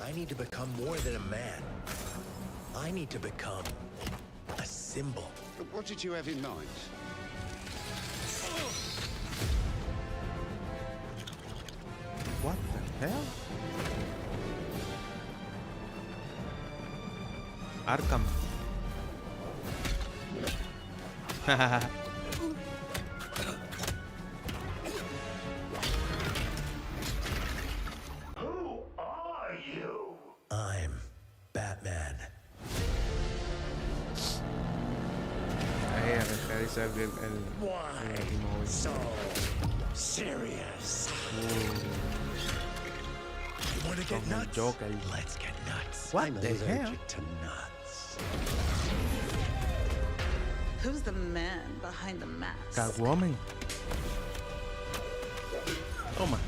I need to become more than a man. I need to become a symbol. But what did you have in mind? What the hell? Arkham. Who are you? I'm Batman. Why so serious? You want to get nuts? Let's get nuts. What I'm the hell? allergic to nuts. Who's the man behind the mask? Catwoman. Oh my.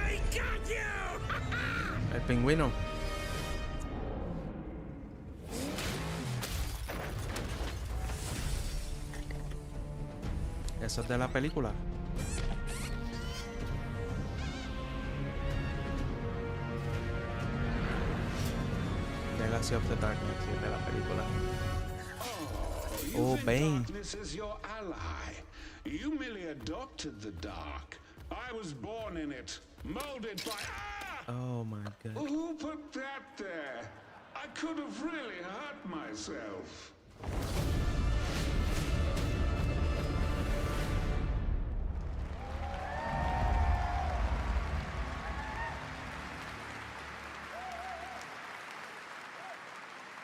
I got you! El pingüino. Eso es de la película. Legacy of the Darkness, sí, de la película. Oh, Bane. Darkness is your ally. You merely adopted the dark. I was born in it, molded by. Oh my god. Who put that there? I could have really hurt myself.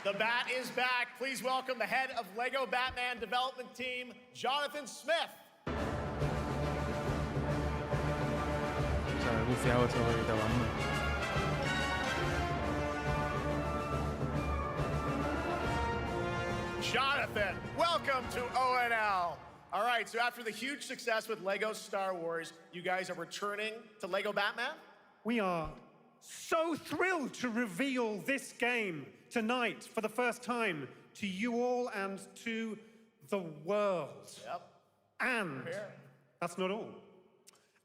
The Bat is back. Please welcome the head of Lego Batman development team, Jonathan Smith. Se ve bufiado ese jueguito, vamos. Jonathan, welcome to ONL. All right, so after the huge success with Lego Star Wars, you guys are returning to Lego Batman? We are so thrilled to reveal this game tonight for the first time to you all and to the world. Yep. And that's not all.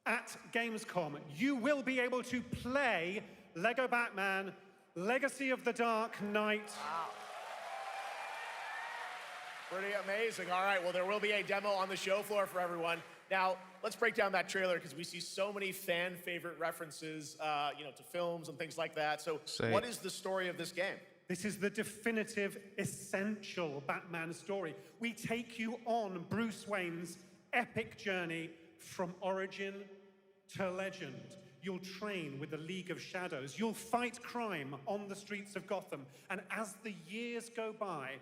At Gamescom, you will be able to play Lego Batman Legacy of the Dark Knight. Wow. Pretty amazing. All right, well, there will be a demo on the show floor for everyone. Now, let's break down that trailer because we see so many fan favorite references, to films and things like that. So what is the story of this game? This is the definitive, essential Batman story. We take you on Bruce Wayne's epic journey from origin to legend. You'll train with the League of Shadows. You'll fight crime on the streets of Gotham. And as the years go by,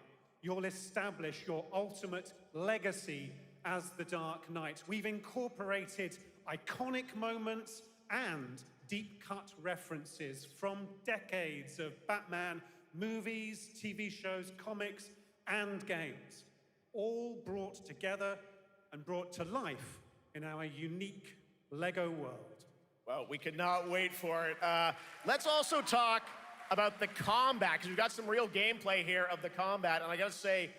you'll establish your ultimate legacy as the Dark Knight. We've incorporated iconic moments and deep-cut references from decades of Batman movies, TV shows, comics, and games, all brought together and brought to life in our unique Lego world. Well, we cannot wait for it. Let's also talk about the combat, because we've got some real gameplay here of the combat, and I gotta say,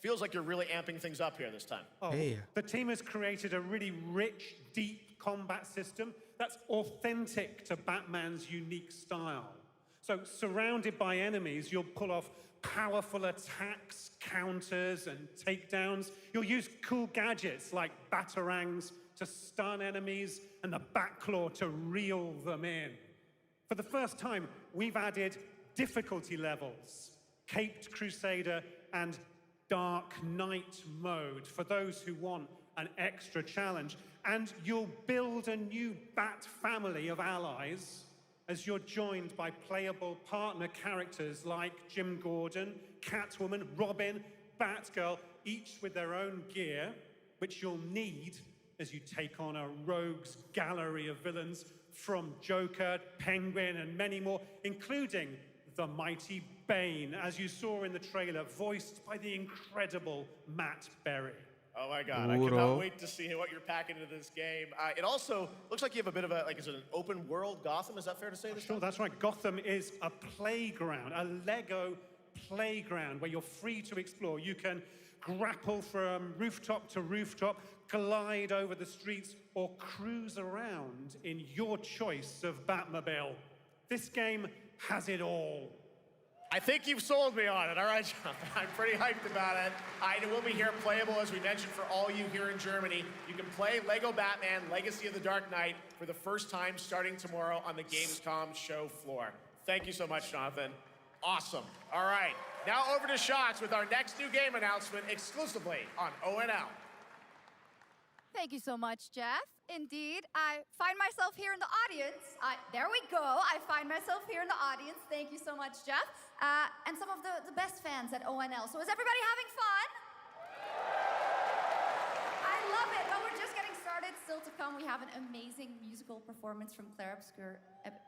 feels like you're really amping things up here this time. Oh, the team has created a really rich, deep combat system that's authentic to Batman's unique style. So, surrounded by enemies, you'll pull off powerful attacks, counters, and takedowns. You'll use cool gadgets like batarangs to stun enemies and the Batclaw to reel them in. For the first time, we've added difficulty levels, Caped Crusader and Dark Knight mode for those who want an extra challenge. And you'll build a new Bat family of allies as you're joined by playable partner characters like Jim Gordon, Catwoman, Robin, Batgirl, each with their own gear, which you'll need as you take on a rogues gallery of villains from Joker, Penguin, and many more, including the mighty Bane, as you saw in the trailer, voiced by the incredible Matt Berry. Oh my God, I cannot wait to see what you're packing into this game. It also looks like you have a bit of is it an open world Gotham? Is that fair to say? Sure, that's right. Gotham is a playground, a Lego playground where you're free to explore. You can grapple from rooftop to rooftop, glide over the streets, or cruise around in your choice of Batmobile. This game has it all. I think you've sold me on it. All right, John. I'm pretty hyped about it. It will be here playable, as we mentioned, for all you here in Germany. You can play Lego Batman Legacy of the Dark Knight for the first time starting tomorrow on the Gamescom show floor. Thank you so much, Jonathan. Awesome. All right, now over to Shots with our next new game announcement exclusively on ONL. Thank you so much, Jeff. Indeed, I find myself here in the audience. There we go. I find myself here in the audience. Thank you so much, Jeff. And some of the best fans at ONL. So is everybody having fun? I love it. But we're just getting started. Still to come, we have an amazing musical performance from Claire Obscure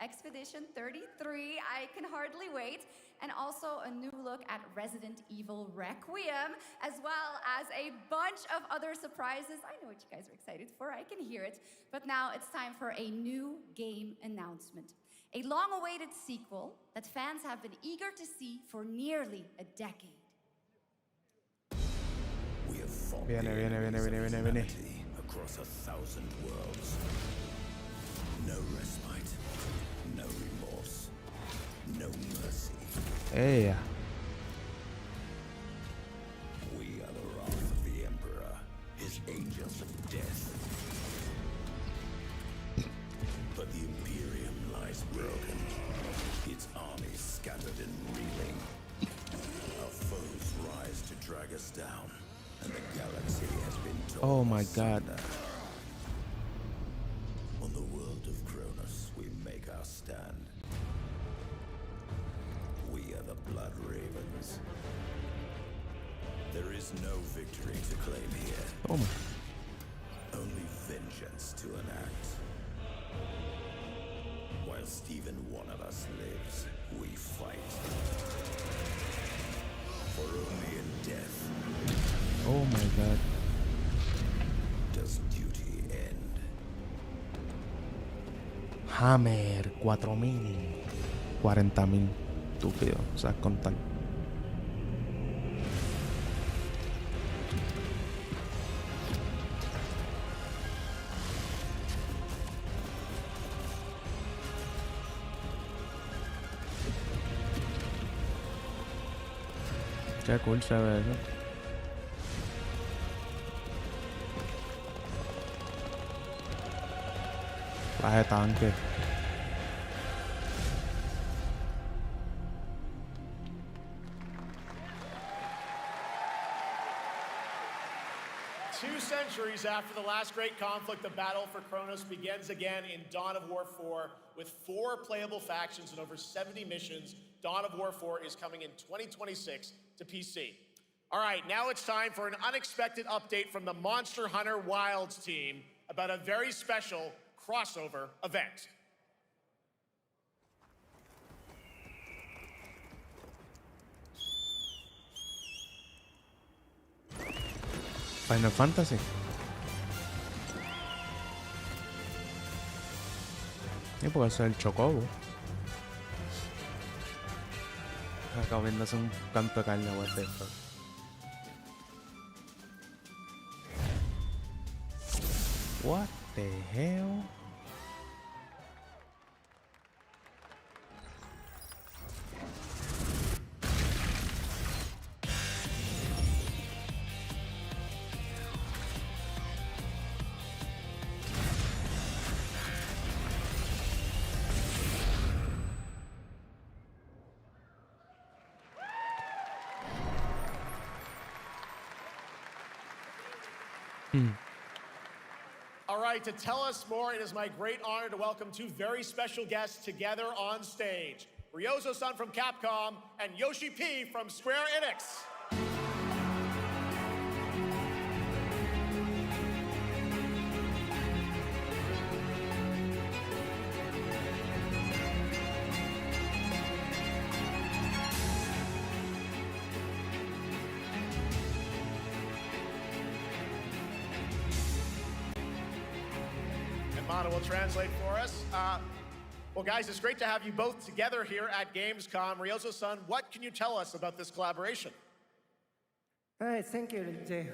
Expedition 33. I can hardly wait. And also a new look at Resident Evil Requiem, as well as a bunch of other surprises. I know what you guys are excited for. I can hear it. But now it's time for a new game announcement. A long-awaited sequel that fans have been eager to see for nearly a decade. We have fought Viene. across 1,000 worlds. No respite, no remorse, no mercy. Hey. We are the wrath of the Emperor, his angels of death. But the Imperium lies broken, its armies scattered and reeling. Our foes rise to drag us down, and the galaxy has been torn. Oh my God. On the world of Cronus, we make our stand. We are the Blood Ravens. There is no victory to claim here. Oh my. Only vengeance to enact. Whilst even one of us lives, we fight. For only in death Oh my God. does duty end. Hammer, 4.000. 40.000. Estúpido. ¿Sabes contar? Qué cool se ve eso. Traje tanque. Two centuries after the last great conflict, the battle for Kronos begins again in Dawn of War 4 with 4 playable factions and over 70 missions. Dawn of War 4 is coming in 2026 to PC. All right, now it's time for an unexpected update from the Monster Hunter Wilds team about a very special crossover event. Final Fantasy. Y puede ser el Chocobo. Acá viéndose un canto de carne, what the fuck. What the hell? All right, to tell us more, it is my great honor to welcome 2 very special guests together on stage. Ryozo-san from Capcom and Yoshi P from Square Enix. Will translate for us. Well, guys, it's great to have you both together here at Gamescom. Ryozo-san, what can you tell us about this collaboration? Right, thank you, Jay.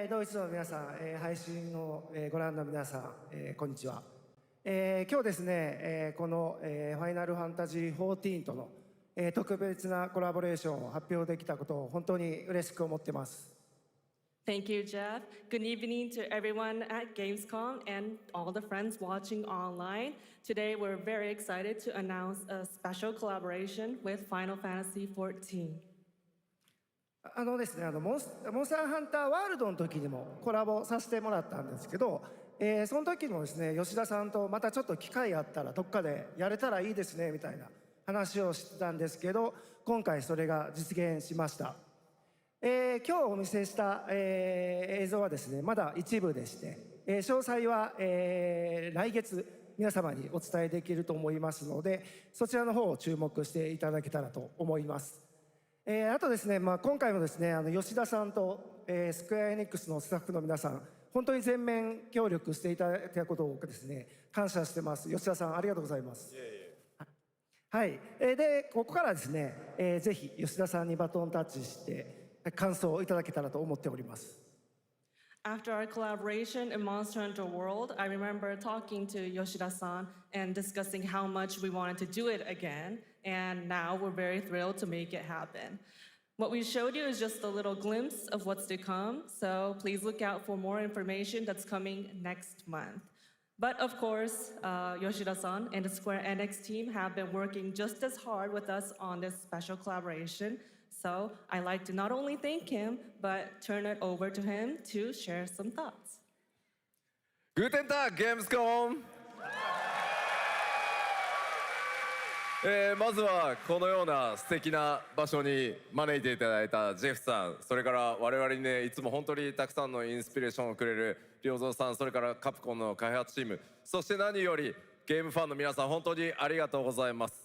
ドイツの皆さん、配信をご覧の皆さん、こんにちは。今日ですね、このファイナルファンタジー14との特別なコラボレーションを発表できたことを本当に嬉しく思ってます。Thank you, Jeff. Good evening to everyone at Gamescom and all the friends watching online. Today, we're very excited to announce a special collaboration with Final Fantasy XIV. ですね、モンスターハンターワールドの時にもコラボさせてもらったんですけど、その時もですね、吉田さんとまたちょっと機会あったらどっかでやれたらいいですねみたいな話をしてたんですけど、今回それが実現しました。今日お見せした、映像はですね、まだ一部でして、詳細は、来月皆様にお伝えできると思いますので、そちらの方を注目していただけたらと思います。あとですね、今回もですね、吉田さんと、スクエアエニックスのスタッフの皆さん、本当に全面協力していただいたことをですね、感謝してます。吉田さん、ありがとうございます。はい。で、ここからですね、ぜひ吉田さんにバトンタッチして、感想をいただけたらと思っております。After our collaboration in Monster Hunter World, I remember talking to Yoshida-san and discussing how much we wanted to do it again, and now we're very thrilled to make it happen. What we showed you is just a little glimpse of what's to come, so please look out for more information that's coming next month. But of course, Yoshida-san and the Square Enix team have been working just as hard with us on this special collaboration. So I'd like to not only thank him, but turn it over to him to share some thoughts. Guten Tag, Gamescom! まずはこのような素敵な場所に招いていただいたジェフさん、それから我々にね、いつも本当にたくさんのインスピレーションをくれる良三さん、それからカプコンの開発チーム、そして何よりゲームファンの皆さん、本当にありがとうございます。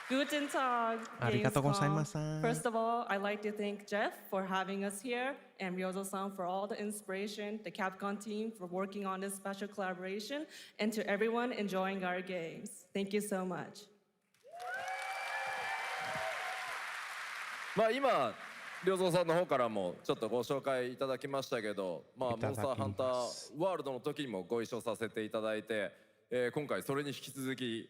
Guten Tag, Gamescom. First of all, I'd like to thank Jeff for having us here and Ryozo-san for all the inspiration, the Capcom team for working on this special collaboration, and to everyone enjoying our games. Thank you so much. まあ今、良三さんの方からもちょっとご紹介いただきましたけど、まあモンスターハンターワールドの時にもご一緒させていただいて、今回それに引き続き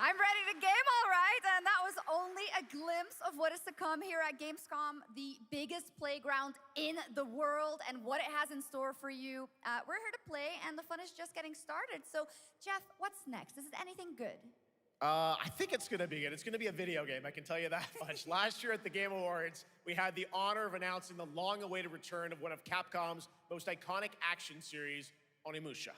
I'm ready to game, all right. And that was only a glimpse of what is to come here at Gamescom, the biggest playground in the world, and what it has in store for you. We're here to play, and the fun is just getting started. So, Jeff, what's next? Is it anything good? I think it's going to be good. It's going to be a video game, I can tell you that much. Last year at the Game Awards, we had the honor of announcing the long-awaited return of one of Capcom's most iconic action series, Onimusha.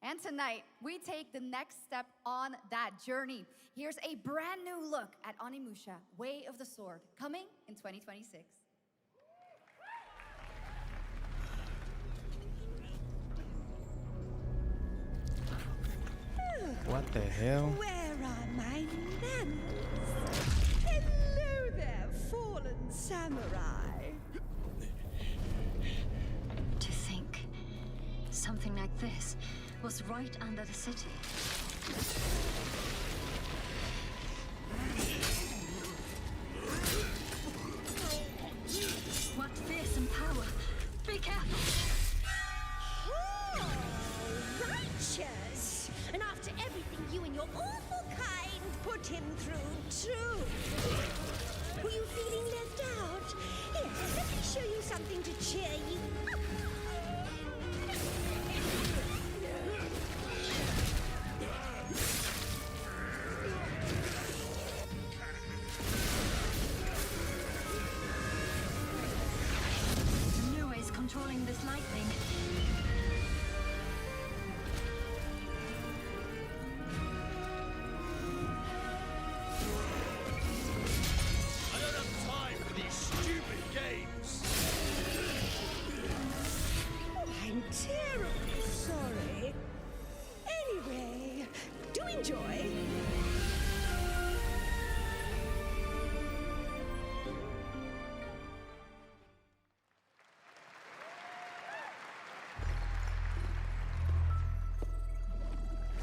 And tonight, we take the next step on that journey. Here's a brand new look at Onimusha, Way of the Sword, coming in 2026. What the hell? Where are my manners? Hello there, fallen samurai. To think something like this was right under the city. What fearsome power! Be careful! Oh, righteous! And after everything you and your awful kind put him through, too. Were you feeling left out? Here, let me show you something to cheer you up. Nua is controlling this lightning. I don't have time for these stupid games. Oh, I'm terribly sorry. Anyway, do enjoy.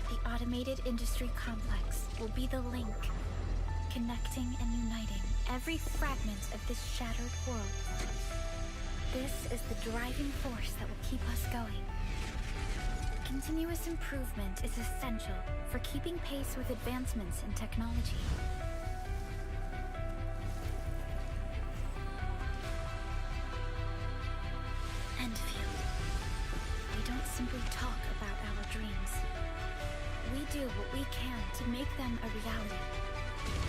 The automated industry complex will be the link, connecting and uniting every fragment of this shattered world. This is the driving force that will keep us going. Continuous improvement is essential for keeping pace with advancements in technology. Enfield. We don't simply talk about our dreams. We do what we can to make them a reality.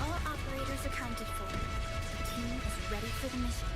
All operators accounted for. The team is ready for the mission.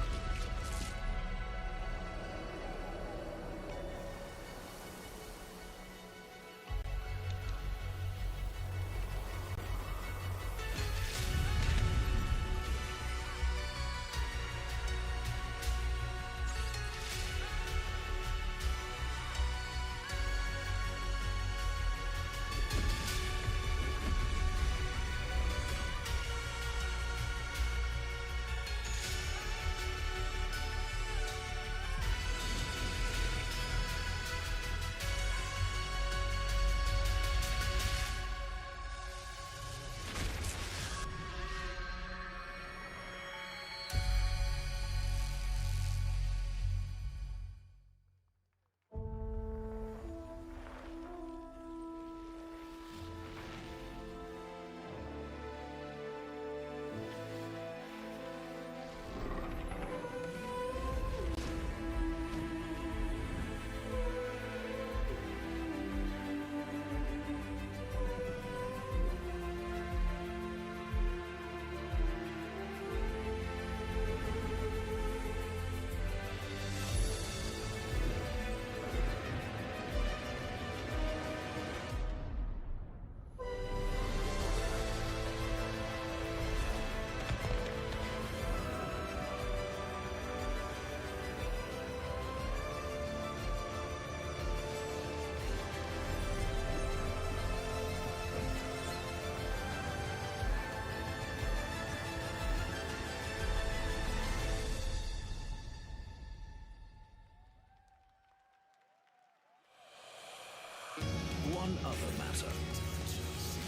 One other matter.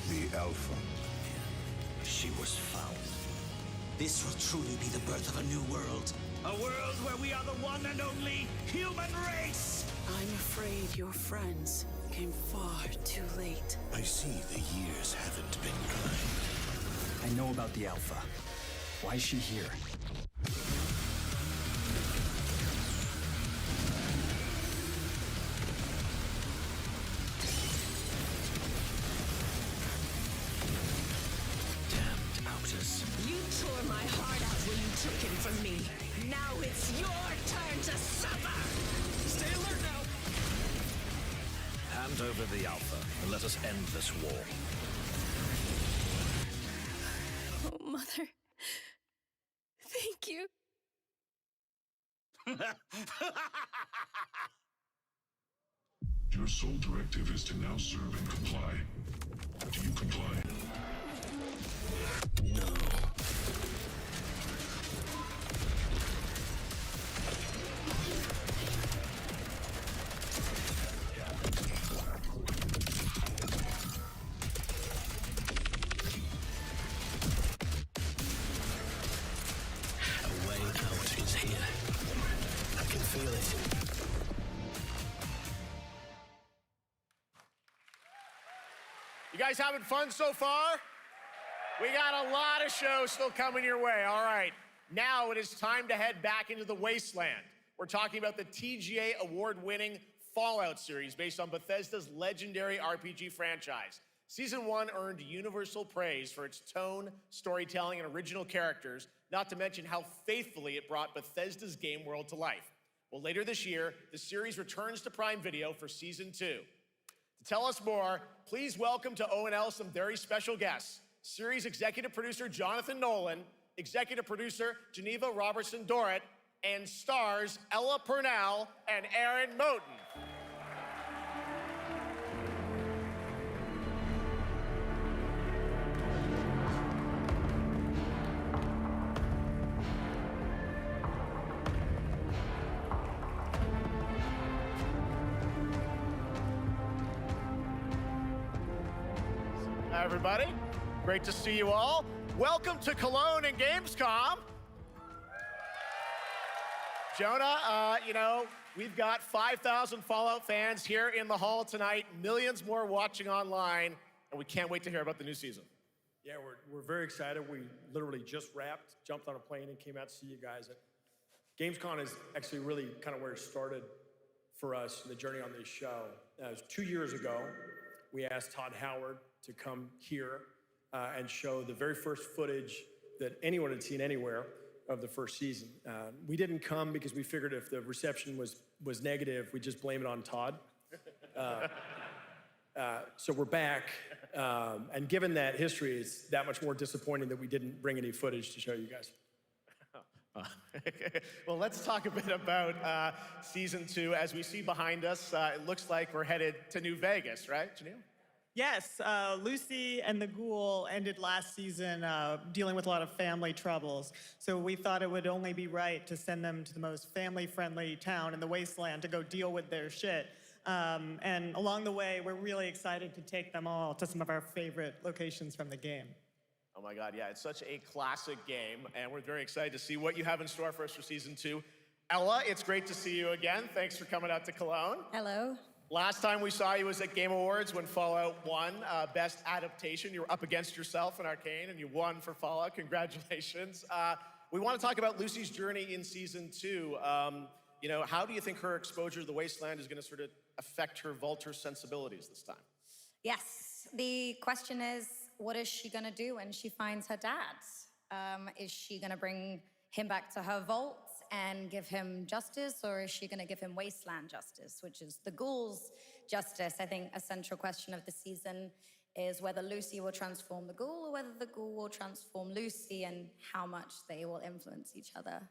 The Alpha. She was found. This will truly be the birth of a new world. A world where we are the one and only human race! I'm afraid your friends came far too late. I see the years haven't been kind. I know about the Alpha. Why is she here? Damned Outers. You tore my heart out when you took him from me. Now it's your turn to suffer! Stay alert now! Hand over the Alpha and let us end this war. Oh, Mother. Thank you. Your sole directive is to now serve and comply. Do you comply? No. A way out is here. I can feel it. You guys having fun so far? We got a lot of shows still coming your way. All right, now it is time to head back into the wasteland. We're talking about the TGA award-winning Fallout series based on Bethesda's legendary RPG franchise. Season 1 earned universal praise for its tone, storytelling, and original characters, not to mention how faithfully it brought Bethesda's game world to life. Well, later this year, the series returns to Prime Video for Season 2. To tell us more, please welcome to ONL some very special guests. Series executive producer Jonathan Nolan, executive producer Geneva Robertson-Dorrit, and stars Ella Purnell and Aaron Moten. Hi, everybody. Great to see you all. Welcome to Cologne and Gamescom. Jonah, you know, we've got 5,000 Fallout fans here in the hall tonight, millions more watching online, and we can't wait to hear about the new season. Yeah, we're very excited. We literally just wrapped, jumped on a plane, and came out to see you guys. Gamescom is actually really kind of where it started for us, the journey on this show. It was 2 years ago. We asked Todd Howard to come here and show the very first footage that anyone had seen anywhere of the first season. We didn't come because we figured if the reception was negative, we'd just blame it on Todd. So we're back, and given that history, it's that much more disappointing that we didn't bring any footage to show you guys. Well, let's talk a bit about Season 2. As we see behind us, it looks like we're headed to New Vegas, right, Janelle? Yes, Lucy and the Ghoul ended last season dealing with a lot of family troubles. So we thought it would only be right to send them to the most family-friendly town in the wasteland to go deal with their shit. And along the way, we're really excited to take them all to some of our favorite locations from the game. Oh my God, yeah, it's such a classic game, and we're very excited to see what you have in store for us for Season 2. Ella, it's great to see you again. Thanks for coming out to Cologne. Hello. Last time we saw you was at Game Awards when Fallout won Best Adaptation. You were up against yourself in Arcane, and you won for Fallout. Congratulations. We want to talk about Lucy's journey in Season 2. You know, how do you think her exposure to the Wasteland is going to sort of affect her Vulture sensibilities this time? Yes, the question is, what is she gonna do when she finds her dad? Is she gonna bring him back to her vault and give him justice, or is she gonna give him Wasteland justice, which is the Ghoul's justice? I think a central question of the season is whether Lucy will transform the Ghoul or whether the Ghoul will transform Lucy, and how much they will influence each other.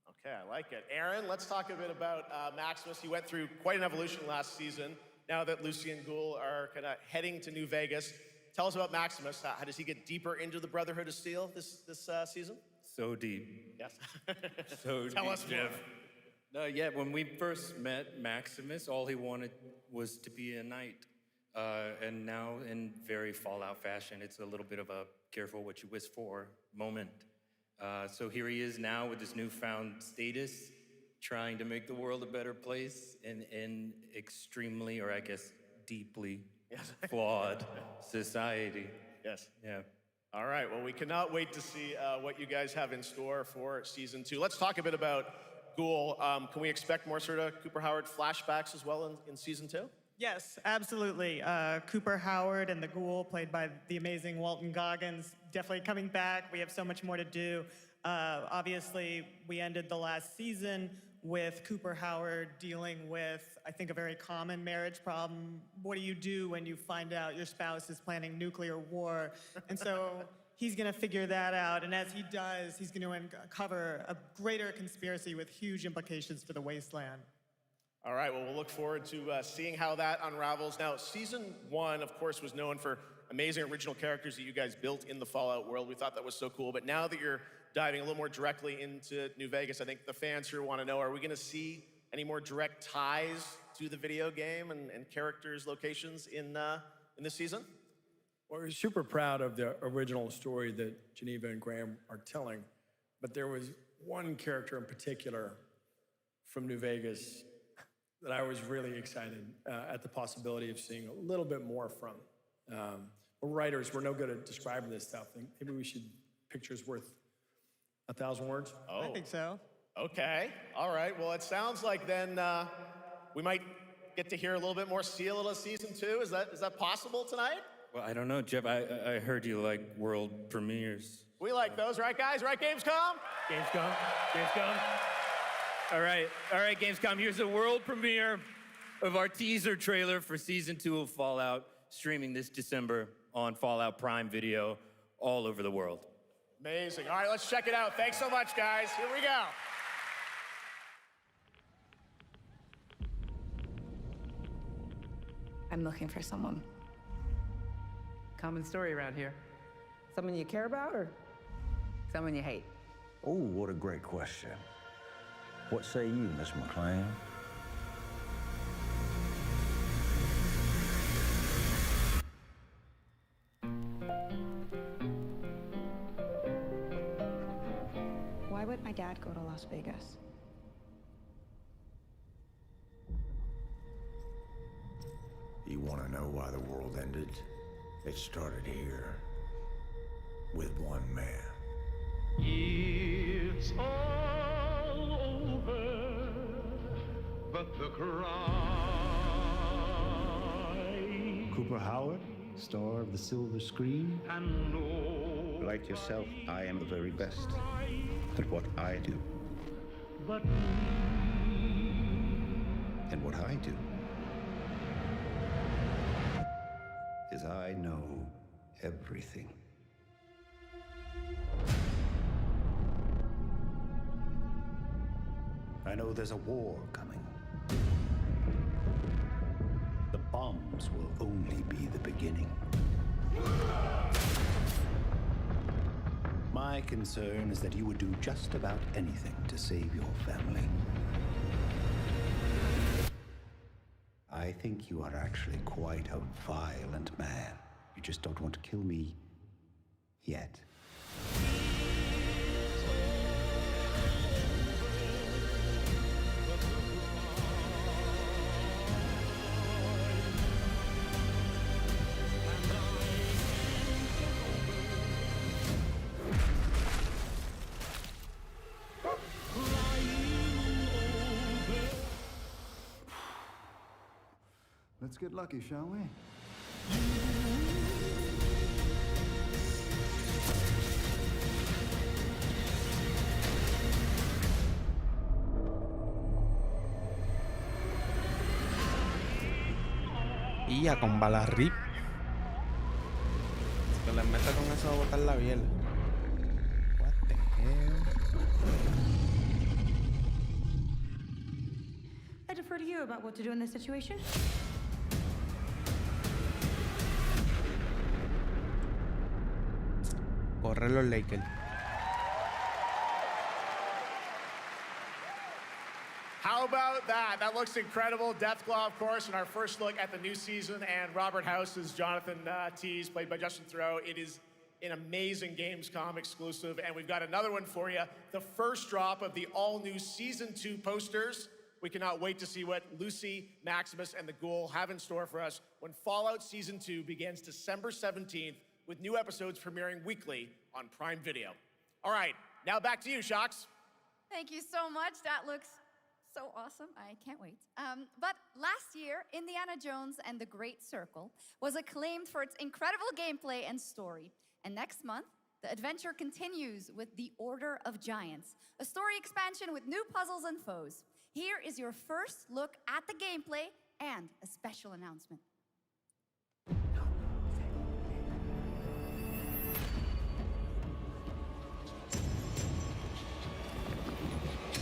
Okay, I like it. Aaron, let's talk a bit about Maximus. He went through quite an evolution last season. Now that Lucy and Ghoul are kind of heading to New Vegas, tell us about Maximus. How does he get deeper into the Brotherhood of Steel this season? So deep. Yes. So Tell deep, us more. Jeff. No, yeah, when we first met Maximus, all he wanted was to be a knight. And now, in very Fallout fashion, it's a little bit of a careful what you wish for moment. So here he is now with this newfound status, trying to make the world a better place in an extremely, or I guess deeply flawed society. Yes. Yeah. All right, well, we cannot wait to see what you guys have in store for season 2. Let's talk a bit about Ghoul. Can we expect more sort of Cooper Howard flashbacks as well in season 2? Yes, absolutely. Cooper Howard and the Ghoul, played by the amazing Walton Goggins, definitely coming back. We have so much more to do. Obviously, we ended the last season with Cooper Howard dealing with, I think, a very common marriage problem. What do you do when you find out your spouse is planning nuclear war? And so he's going to figure that out. And as he does, he's going to uncover a greater conspiracy with huge implications for the Wasteland. All right, well, we'll look forward to seeing how that unravels. Now, season 1, of course, was known for amazing original characters that you guys built in the Fallout world. We thought that was so cool. But now that you're diving a little more directly into New Vegas, I think the fans here want to know, are we going to see any more direct ties to the video game and characters, locations in this season? Well, we're super proud of the original story that Geneva and Graham are telling, but there was one character in particular from New Vegas that I was really excited at the possibility of seeing a little bit more from. We're writers, we're no good at describing this stuff. Maybe we should, pictures worth 1,000 words? Oh. I think so. Okay, all right. Well, it sounds like then we might get to hear a little bit more Seal of season 2. Is that possible tonight? Well, I don't know, Jeff. I heard you like world premieres. We like those, right, guys? Right, Gamescom? Gamescom. All right, Gamescom. Here's a world premiere of our teaser trailer for season 2 of Fallout, streaming this December on Fallout Prime Video all over the world. Amazing. All right, let's check it out. Thanks so much, guys. Here we go. I'm looking for someone. Common story around here. Someone you care about or someone you hate? Oh, what a great question. What say you, Miss McClane? Why would my dad go to Las Vegas? You want to know why the world ended? It started here, with one man. It's all over, but the cry. Cooper Howard, star of the silver screen. Like yourself, I am the very best at what I do. But and what I do is I know everything. I know there's a war coming. The bombs will only be the beginning. My concern is that you would do just about anything to save your family. I think you are actually quite a violent man. You just don't want to kill me yet. Let's get lucky, shall we? Y a con balas rip. Que les meta con eso a botar la biela. What the hell? I defer to you about what to do in this situation. Corre los Lakers. How about that? That looks incredible. Deathclaw, of course, in our first look at the new season, and Robert House is Jonathan Tease, played by Justin Theroux. It is an amazing Gamescom exclusive, and we've got another one for you. The first drop of the all-new Season 2 posters. We cannot wait to see what Lucy, Maximus, and the Ghoul have in store for us when Fallout Season 2 begins December 17th, with new episodes premiering weekly on Prime Video. All right, now back to you, Shocks. Thank you so much. That looks so awesome. I can't wait. But last year, Indiana Jones and the Great Circle was acclaimed for its incredible gameplay and story. And next month, the adventure continues with The Order of Giants, a story expansion with new puzzles and foes. Here is your first look at the gameplay and a special announcement.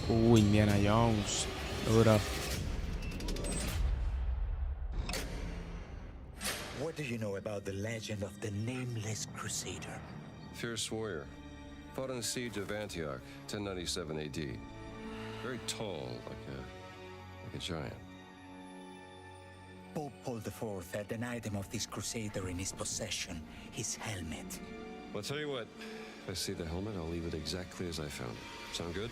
Indiana Jones. Duro. What do you know about the legend of the Nameless Crusader? Fierce warrior. Fought in the siege of Antioch, 1097 AD. Very tall, like a giant. Pope Paul IV had an item of this crusader in his possession, his helmet. Well, I'll tell you what. If I see the helmet, I'll leave it exactly as I found it. Sound good?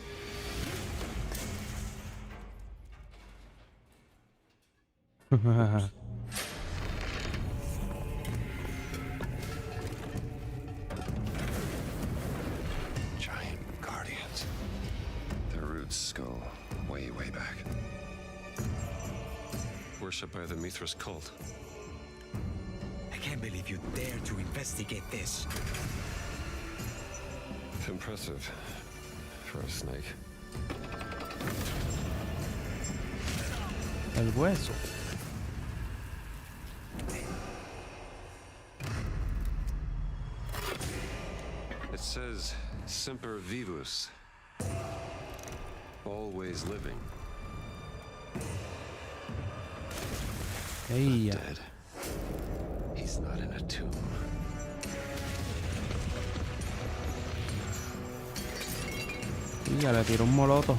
Giant guardians. Their roots go way, way back. Worshipped by the Mithras cult. I can't believe you dare to investigate this. It's impressive for a snake. El hueso. It says Semper Vivus. Always living. Hey. Not dead. He's not in a tomb. Y ya le tiró un moloto.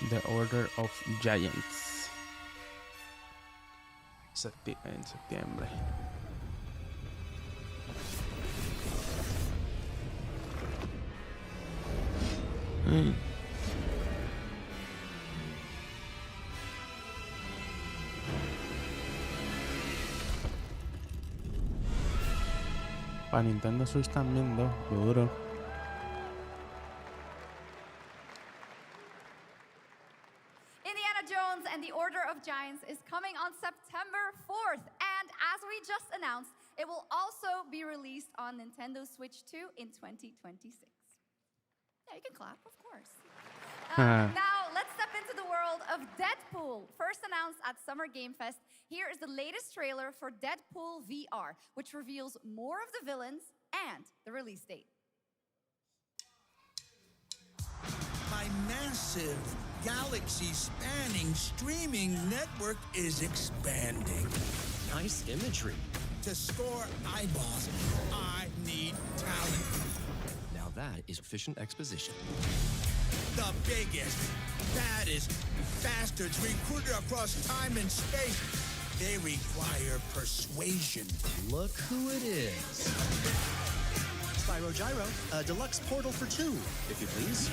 The Order of Giants. En septiembre. Para Nintendo Switch también, duro. Indiana Jones and the Order of Giants is coming on September 4th. And as we just announced, it will also be released on Nintendo Switch 2 in 2026. Yeah, you can clap, of course. Now, let's step into the world of Deadpool. First announced at Summer Game Fest, here is the latest trailer for Deadpool VR, which reveals more of the villains and the release date. My massive, galaxy-spanning streaming network is expanding. Nice imagery. To score eyeballs, I need talent. Now that is efficient exposition. The biggest, baddest bastards recruited across time and space. They require persuasion. Look who it is. Spyro Gyro, a deluxe portal for two, if you please.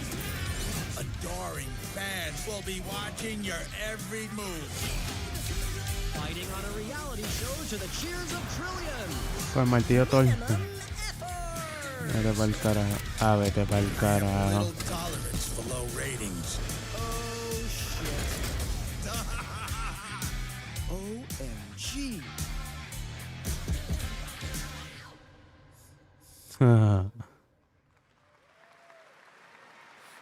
Adoring fans will be watching your every move. Fighting on a reality show to the cheers of trillions. Pues mal tío Thor. Vete pa'l carajo. Ah, vete pa'l carajo. Little tolerance for low ratings. Oh, shit. OMG.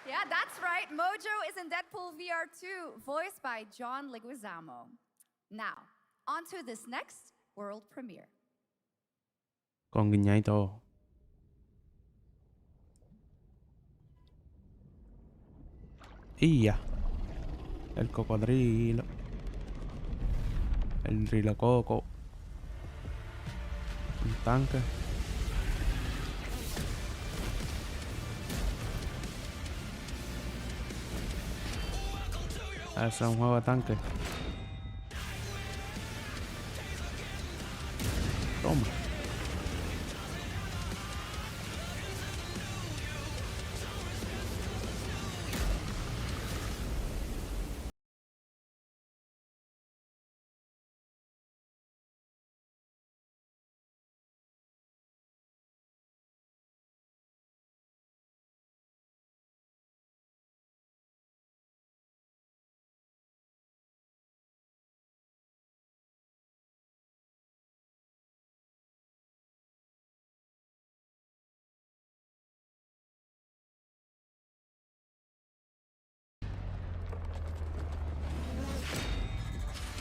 Yeah, that's right. Mojo is in Deadpool VR 2, voiced by John Leguizamo. Now, on to this next world premiere. Con guiña y todo. Y ya. El cocodrilo. El rilo coco. Un tanque. Ese es un juego de tanque. Toma.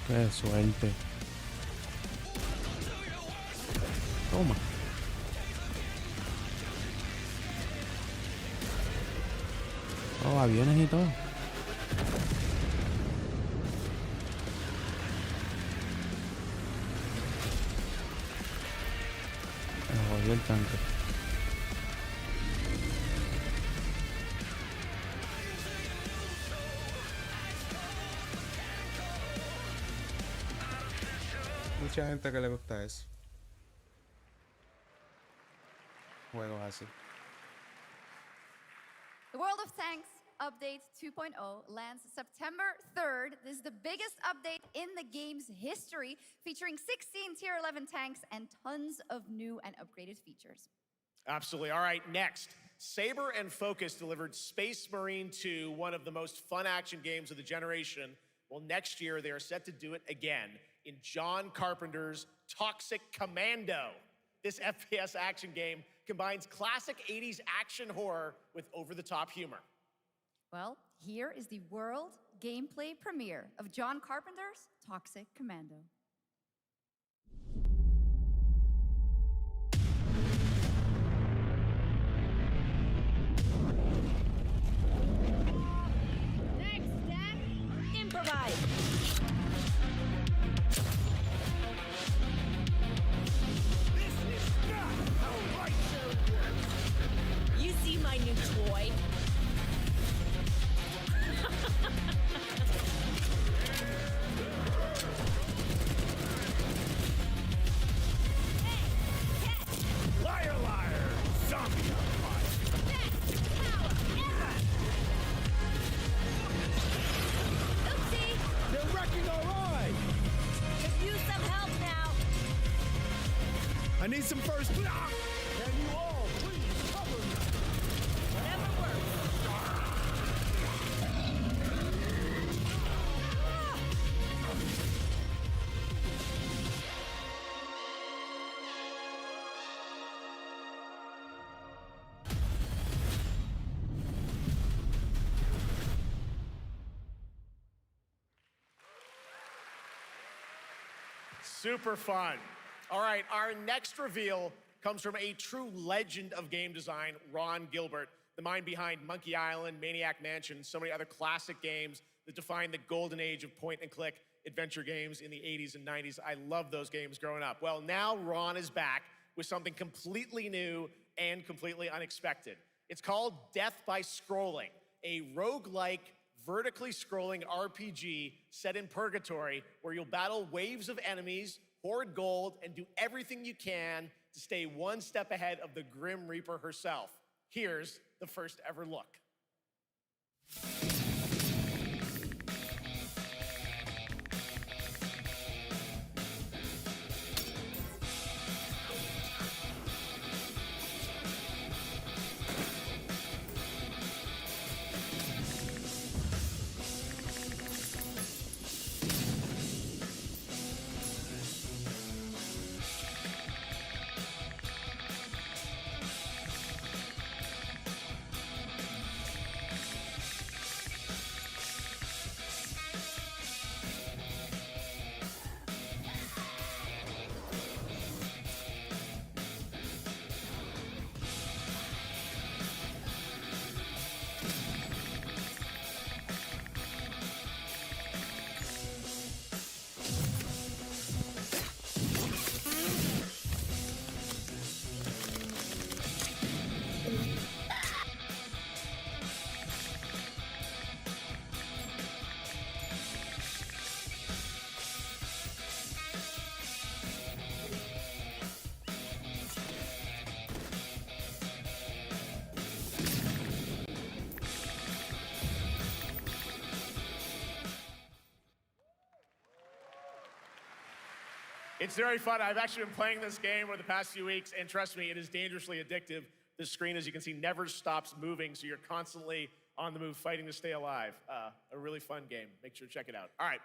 Qué suerte. Toma. Oh, aviones y todo. Me jodió el tanque. Mucha gente que le gusta eso. Juegos así. The World of Tanks Update 2.0 lands September 3rd. This is the biggest update in the game's history, featuring 16 Tier 11 tanks and tons of new and upgraded features. Absolutely. All right, next. Saber and Focus delivered Space Marine 2, one of the most fun action games of the generation. Well, next year, they are set to do it again in John Carpenter's Toxic Commando. This FPS action game combines classic 80s action horror with over-the-top humor. Well, here is the world gameplay premiere of John Carpenter's Toxic Commando. Next step, improvise. This is not how light show works. You see my new toy? Liar, liar, zombie on fire. Best power ever! Oopsie! They're wrecking our ride! Could use some help now. I need some first. Can you all please cover me? Whatever works. Super fun. All right, our next reveal comes from a true legend of game design, Ron Gilbert, the mind behind Monkey Island, Maniac Mansion, and so many other classic games that defined the golden age of point-and-click adventure games in the 80s and 90s. I loved those games growing up. Well, now Ron is back with something completely new and completely unexpected. It's called Death by Scrolling, a roguelike, vertically scrolling RPG set in purgatory where you'll battle waves of enemies, hoard gold, and do everything you can to stay one step ahead of the Grim Reaper herself. Here's the first ever look. It's very fun. I've actually been playing this game over the past few weeks, and trust me, it is dangerously addictive. The screen, as you can see, never stops moving, so you're constantly on the move fighting to stay alive. A really fun game. Make sure to check it out. All right,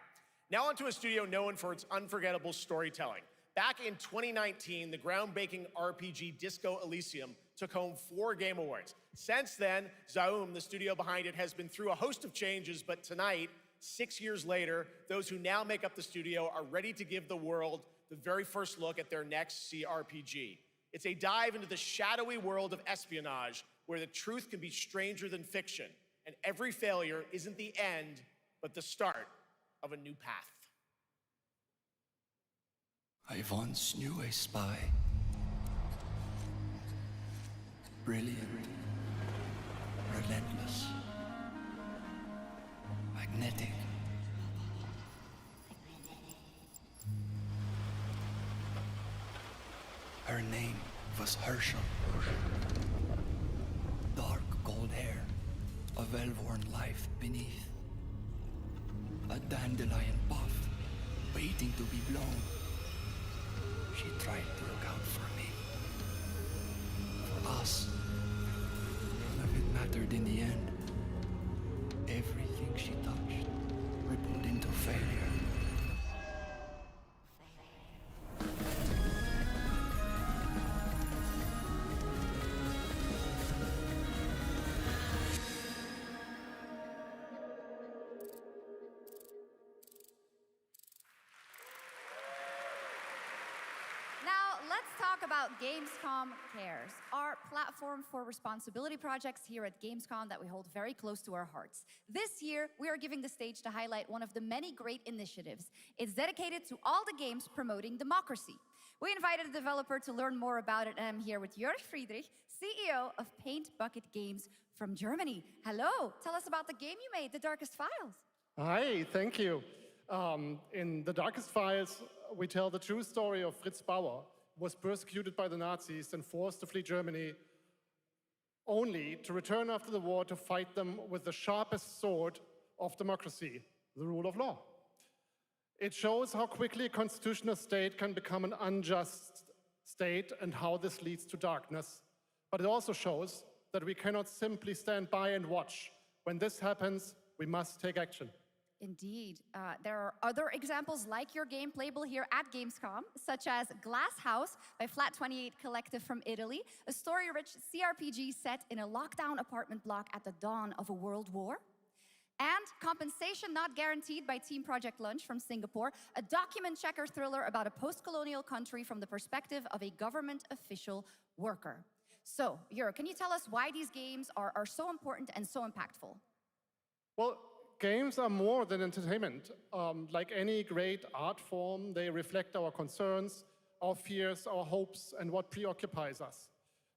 now onto a studio known for its unforgettable storytelling. Back in 2019, the groundbreaking RPG Disco Elysium took home 4 Game Awards. Since then, Zaum, the studio behind it, has been through a host of changes, but tonight, 6 years later, those who now make up the studio are ready to give the world the very first look at their next CRPG. It's a dive into the shadowy world of espionage, where the truth can be stranger than fiction, and every failure isn't the end, but the start of a new path. I once knew a spy. Brilliant, relentless, magnetic. Her name was Herschel. Dark gold hair, a well-worn life beneath. A dandelion puff, waiting to be blown. She tried to look out for me. For us. None of it mattered in the end. Everything she touched rippled into failure. About Gamescom Cares, our platform for responsibility projects here at Gamescom that we hold very close to our hearts. This year, we are giving the stage to highlight one of the many great initiatives. It's dedicated to all the games promoting democracy. We invited a developer to learn more about it, and I'm here with Jörg Friedrich, CEO of Paint Bucket Games from Germany. Hello, tell us about the game you made, The Darkest Files. Hi, thank you. In The Darkest Files, we tell the true story of Fritz Bauer, was persecuted by the Nazis and forced to flee Germany, only to return after the war to fight them with the sharpest sword of democracy, the rule of law. It shows how quickly a constitutional state can become an unjust state and how this leads to darkness. But it also shows that we cannot simply stand by and watch. When this happens, we must take action. Indeed. There are other examples like your game playable here at Gamescom, such as Glass House by Flat28 Collective from Italy, a story-rich CRPG set in a lockdown apartment block at the dawn of a world war. And Compensation Not Guaranteed by Team Project Lunch from Singapore, a document checker thriller about a post-colonial country from the perspective of a government official worker. So, Jörg, can you tell us why these games are so important and so impactful? Well, games are more than entertainment. Like any great art form, they reflect our concerns, our fears, our hopes, and what preoccupies us.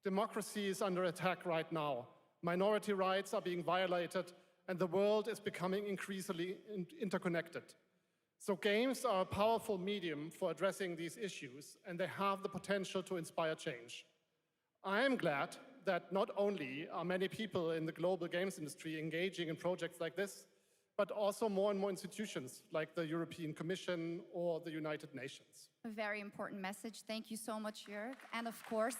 Democracy is under attack right now. Minority rights are being violated, and the world is becoming increasingly interconnected. So games are a powerful medium for addressing these issues, and they have the potential to inspire change. I am glad that not only are many people in the global games industry engaging in projects like this, but also more and more institutions like the European Commission or the United Nations. A very important message. Thank you so much, Jörg. And of course,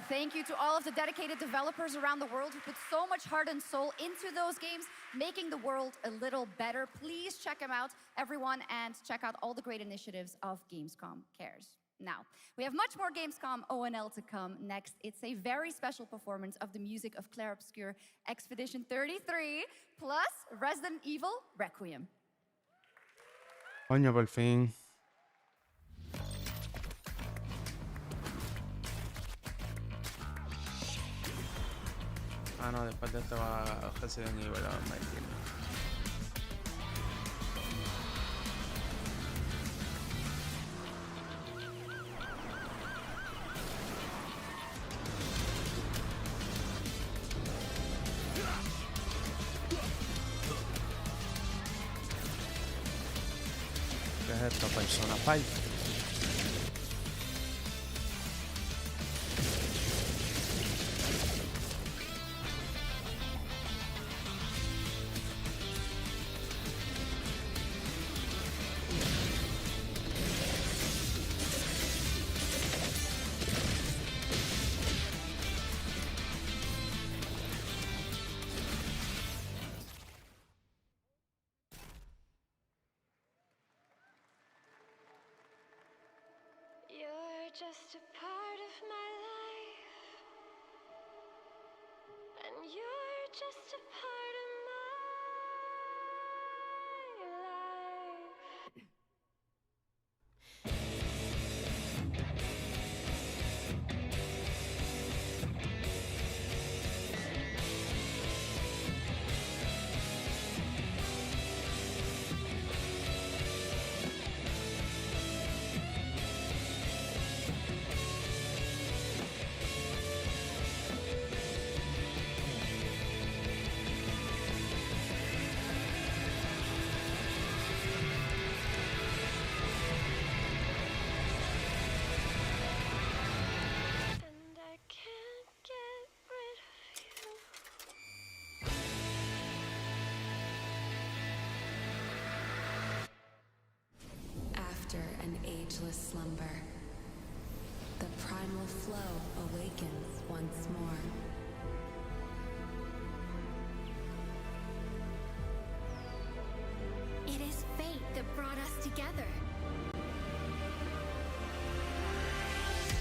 thank you to all of the dedicated developers around the world who put so much heart and soul into those games, making the world a little better. Please check them out, everyone, and check out all the great initiatives of Gamescom Cares. Now, we have much more Gamescom ONL to come next. It's a very special performance of the music of Clair Obscur Expedition 33, plus Resident Evil Requiem. Coño, por fin. Ah, no, después de esto va Resident Evil, ¿qué es esto? Persona 5. just a part of my life, and you're just a part of my life. And I can't get rid of you. After an ageless slumber, the primal flow awakens once more. It is fate that brought us together.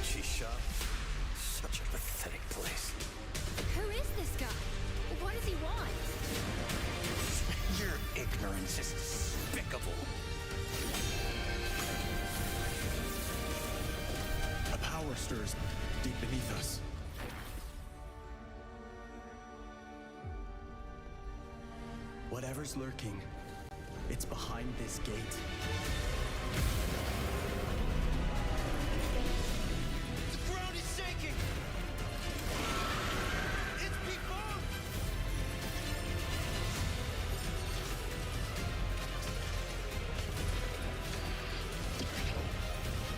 Shisha, such a pathetic place. Who is this guy? What does he want? Your ignorance is despicable. A power stirs deep beneath us. Whatever's lurking, it's behind this gate. The ground is shaking! It's people!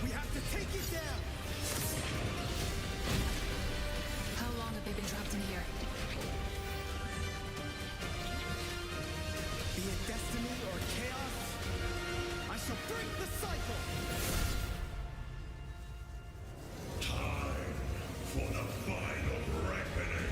We have to take it down! How long have they been trapped in here? Be it destiny or chaos, I shall break the cycle! Time for the final reckoning.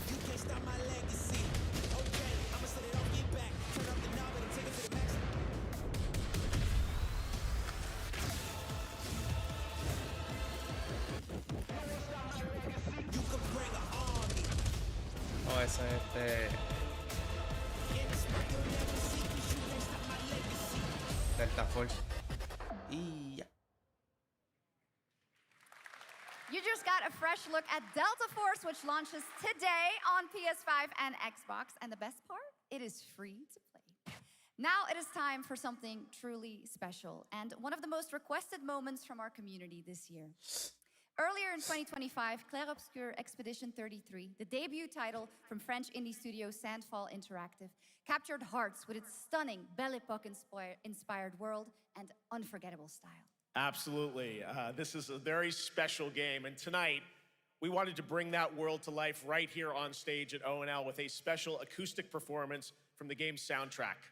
You can't stop my legacy. Okay, I'ma set it off, get back. Turn up the knob and take it to the max. You could bring an army. Oh, ese es Delta Force. Y ya. You just got a fresh look at Delta Force, which launches today on PS5 and Xbox. And the best part, it is free to play. Now it is time for something truly special and one of the most requested moments from our community this year. Earlier in 2025, Clair Obscur Expedition 33, the debut title from French indie studio Sandfall Interactive, captured hearts with its stunning Belle Epoque-inspired world and unforgettable style. Absolutely. This is a very special game, and tonight we wanted to bring that world to life right here on stage at ONL with a special acoustic performance from the game's soundtrack.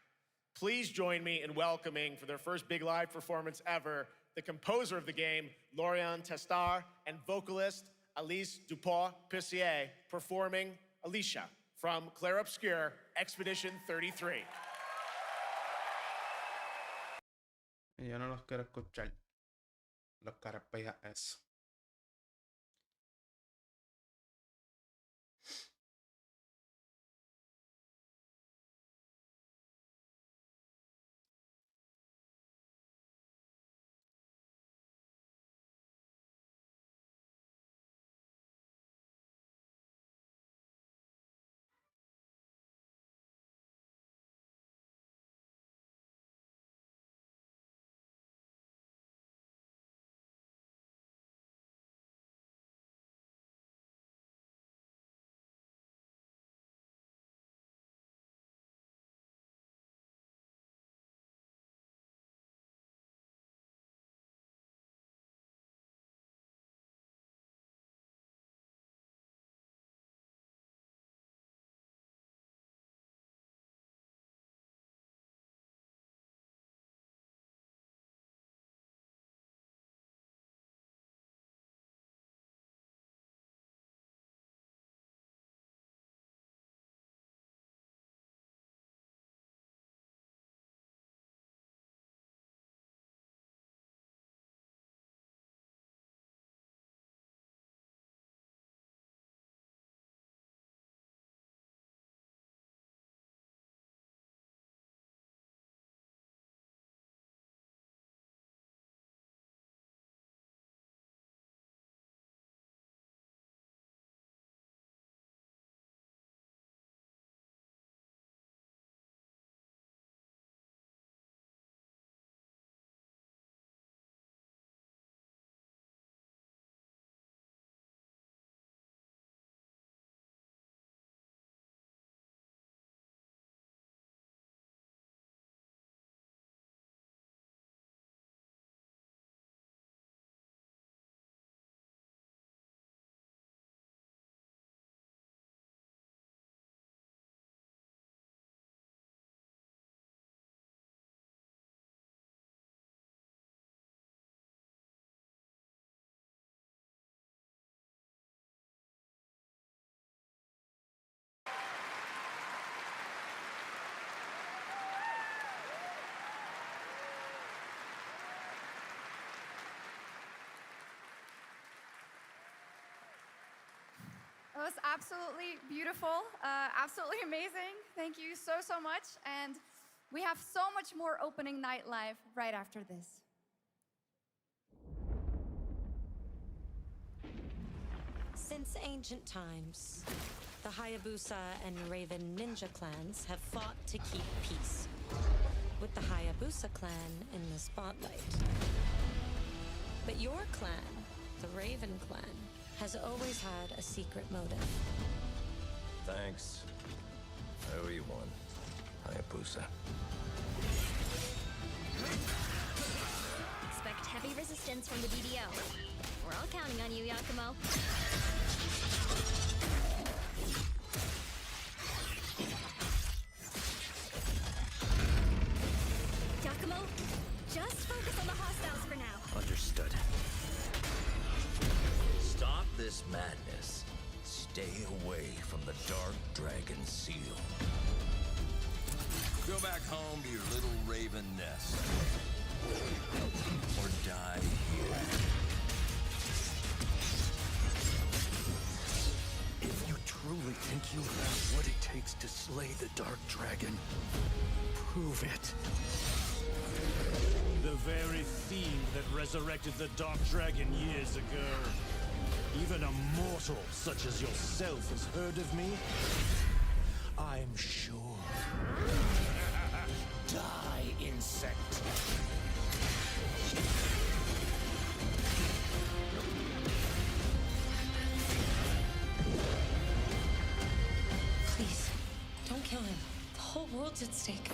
Please join me in welcoming, for their first big live performance ever, the composer of the game, Lauriane Testard, and vocalist Alice Dupont-Pessier, performing Alicia from Clair Obscur Expedition 33. Yo no los quiero escuchar. Los carapellas eso. It was absolutely beautiful, absolutely amazing. Thank you so, so much. And we have so much more opening night live right after this. Since ancient times, the Hayabusa and Raven ninja clans have fought to keep peace, with the Hayabusa clan in the spotlight. But your clan, the Raven clan, has always had a secret motive. Thanks. I owe you one, Hayabusa. Expect heavy resistance from the DDO. We're all counting on you, Yakumo. Yakumo, just focus on the hostiles for now. Understood. Stop this madness. Stay away from the Dark Dragon Seal. Go back home to your little raven nest. Or die here. If you truly think you have what it takes to slay the Dark Dragon, prove it. The very fiend that resurrected the Dark Dragon years ago. Even a mortal such as yourself has heard of me? I'm sure. Die, insect. Please, don't kill him. The whole world's at stake.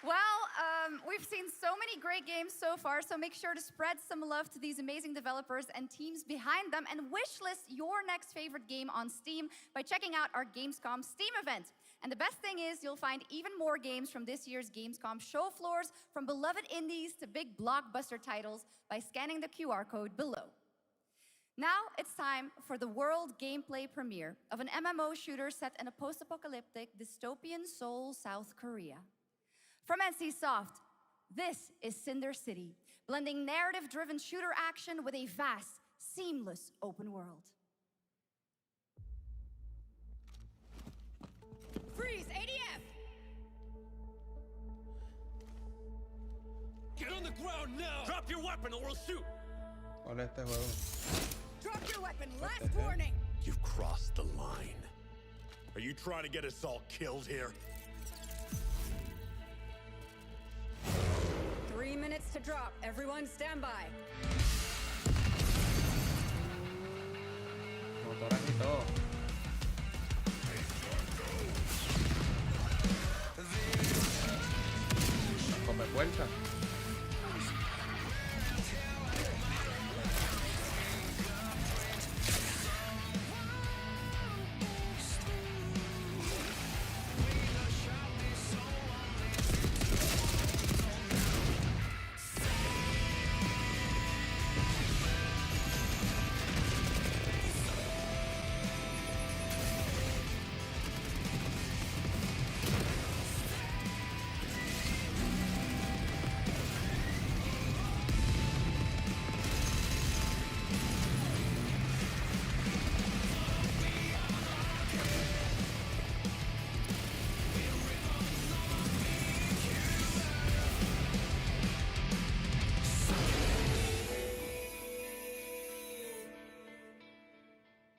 Well, we've seen so many great games so far, so make sure to spread some love to these amazing developers and teams behind them, and wishlist your next favorite game on Steam by checking out our Gamescom Steam event. And the best thing is, you'll find even more games from this year's Gamescom show floors, from beloved indies to big blockbuster titles, by scanning the QR code below. Now it's time for the world gameplay premiere of an MMO shooter set in a post-apocalyptic dystopian Seoul, South Korea. From NCSoft, this is Cinder City, blending narrative-driven shooter action with a vast, seamless open world. Freeze, ADF! Get on the ground now! Drop your weapon or we'll shoot! Hola este juego. Drop your weapon, last warning! You've crossed the line. Are you trying to get us all killed here? 3 minutes to drop. Everyone stand by. Motoras y todo. Come puerta.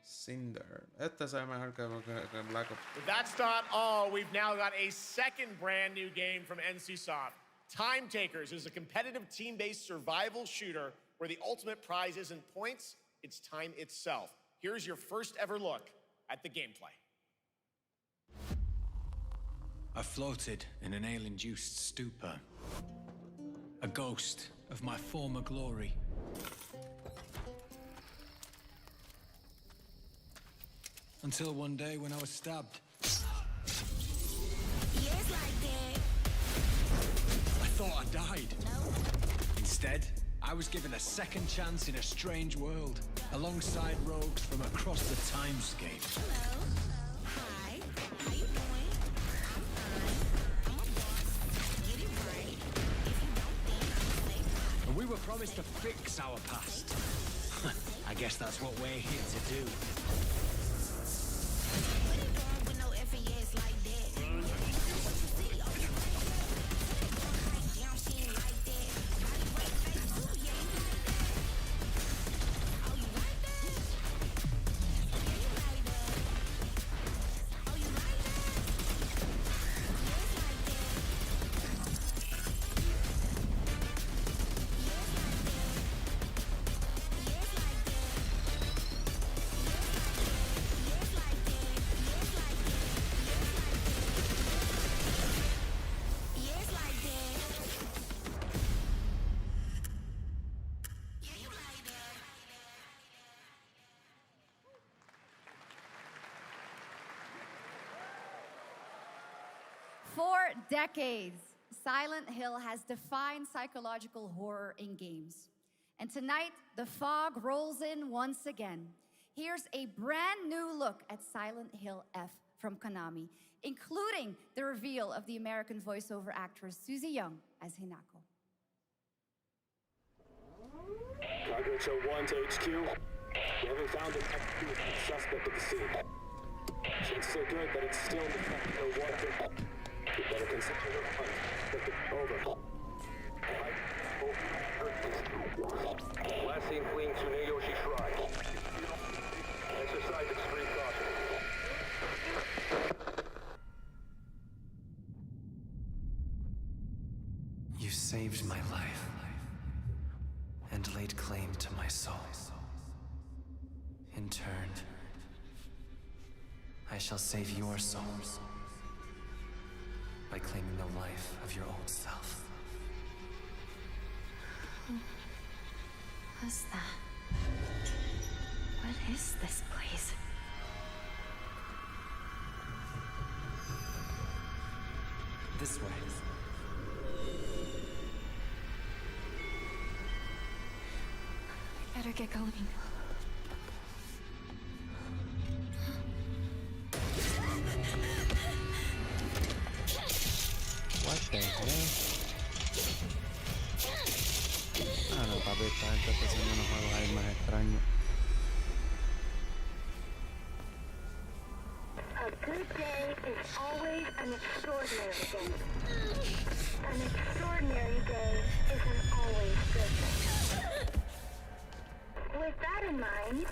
Cinder. Este se ve mejor que Black Ops. But that's not all. We've now got a second brand new game from NCSoft. Time Takers is a competitive team-based survival shooter where the ultimate prize isn't points, it's time itself. Here's your first ever look at the gameplay. I floated in an ale-induced stupor, a ghost of my former glory. Until one day when I was stabbed. Yes, like that. I thought I died. No. Instead, I was given a second chance in a strange world, alongside rogues from across the timescape. Hello. Hi. How you doing? I'm fine. I'm a boss. Get it right. If you don't think I'm safe, were promised to fix our past. I guess that's what we're here to do. For decades, Silent Hill has defined psychological horror in games. And tonight, the fog rolls in once again. Here's a brand new look at Silent Hill F from Konami, including the reveal of the American voiceover actress Susie Young as Hinako. Target 01 to HQ. We haven't found an active suspect at the scene. Chances are good that it's still in the fact no water. We better consider the hunt. Over. Last seen fleeing Tsuneyoshi Shrine. Exercise extreme caution. You saved my life and laid claim to my soul. In turn, I shall save your souls by claiming the life of your old self. Who was that? What is this place? This way. We better get going. What the hell? Ah, no, papi, esta gente está haciendo unos juegos ahí más extraños. A good day is always an extraordinary day. An extraordinary day isn't always good. With that in mind,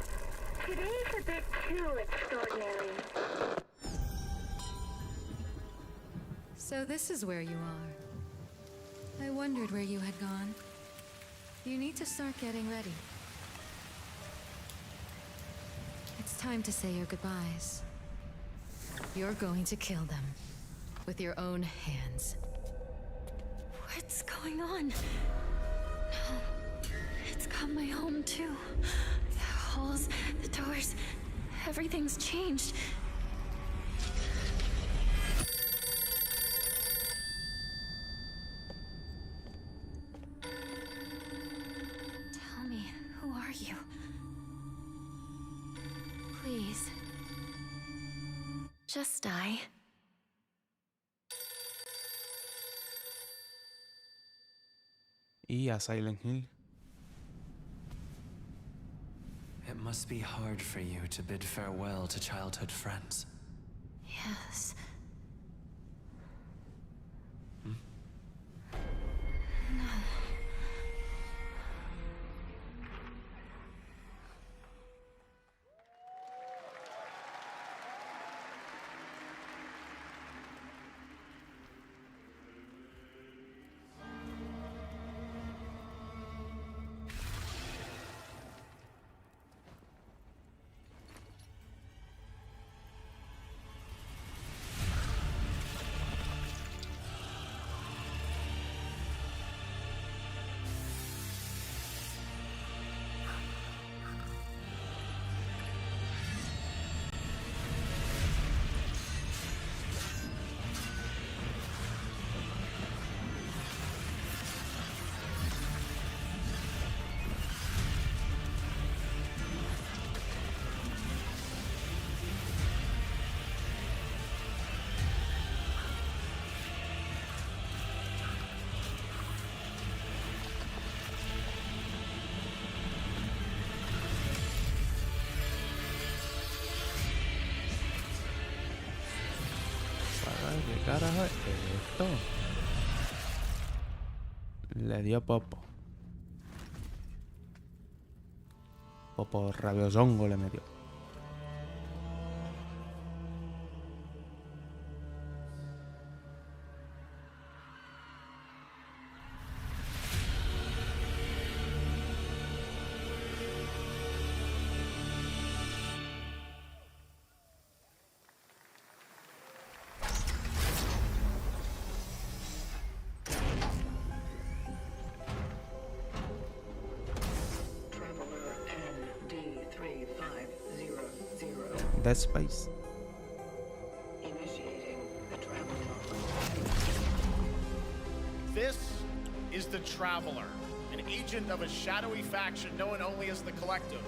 today's a bit too extraordinary. So this is where you are. I wondered where you had gone. You need to start getting ready. It's time to say your goodbyes. You're going to kill them with your own hands. What's going on? No. It's got my home too. The halls, the doors, everything's changed. Tell me, who are you? Please. Just die. Y a Silent Hill. It must be hard for you to bid farewell to childhood friends. Yes. Hmm? No. Ay, ¿qué carajo es esto? Le dio popo. Popo rabiosongo le metió. Dead Space. This is the Traveler, an agent of a shadowy faction known only as the Collective.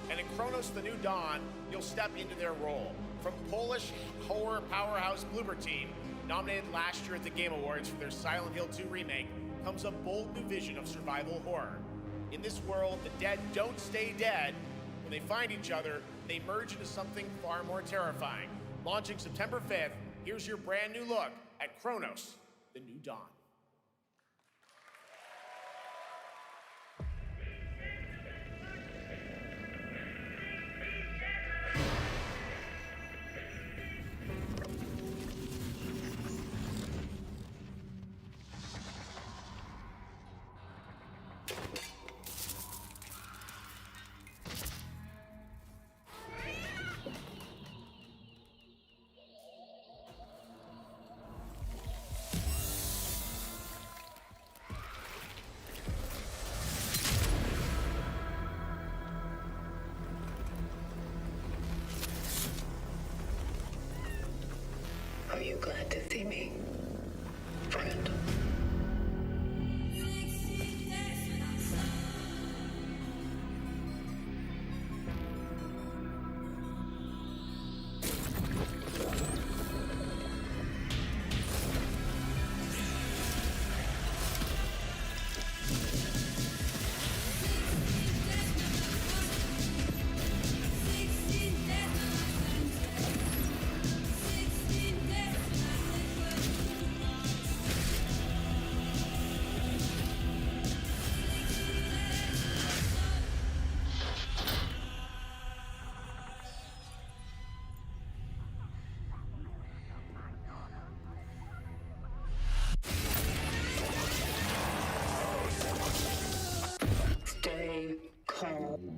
And in Kronos the New Dawn, you'll step into their role. From Polish horror powerhouse Bloober Team, nominated last year at the Game Awards for their Silent Hill 2 remake, comes a bold new vision of survival horror. In this world, the dead don't stay dead. When they find each other, they merge into something far more terrifying. Launching September 5th, here's your brand new look at Kronos, the New Dawn. Are you glad to see me, friend? Stay calm.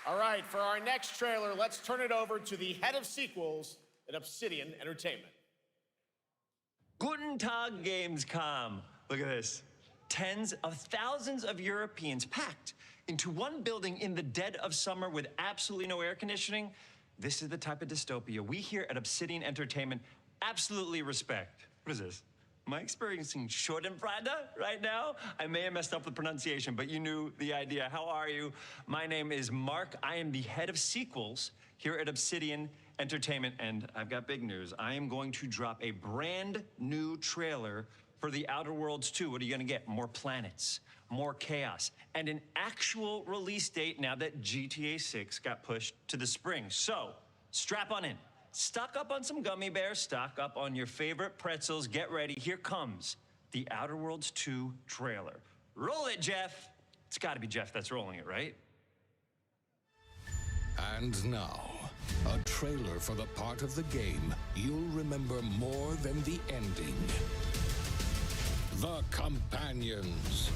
All right, for our next trailer, let's turn it over to the head of sequels at Obsidian Entertainment. Guten Tag, Gamescom. Look at this. Tens of thousands of Europeans packed into one building in the dead of summer with absolutely no air conditioning. This is the type of dystopia we here at Obsidian Entertainment absolutely respect. What is this? Am I experiencing Schadenfreude right now? I may have messed up the pronunciation, but you knew the idea. How are you? My name is Mark. I am the head of sequels here at Obsidian Entertainment, and I've got big news. I am going to drop a brand new trailer for The Outer Worlds 2. What are you gonna get? More planets, more chaos, and an actual release date now that GTA 6 got pushed to the spring. So, strap on in. Stock up on some gummy bears, stock up on your favorite pretzels, get ready. Here comes The Outer Worlds 2 trailer. Roll it, Jeff. It's gotta be Jeff that's rolling it, right? And now, a trailer for the part of the game you'll remember more than the ending. The Companions.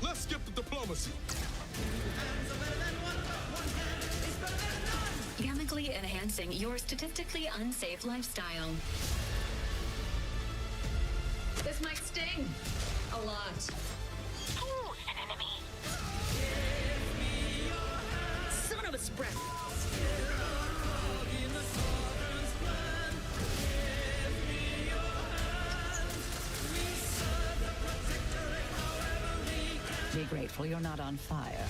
Let's skip the diplomacy. Chemically enhancing your statistically unsafe lifestyle. This might sting a lot. Ooh, an enemy. Son of a spread. grateful you're not on fire.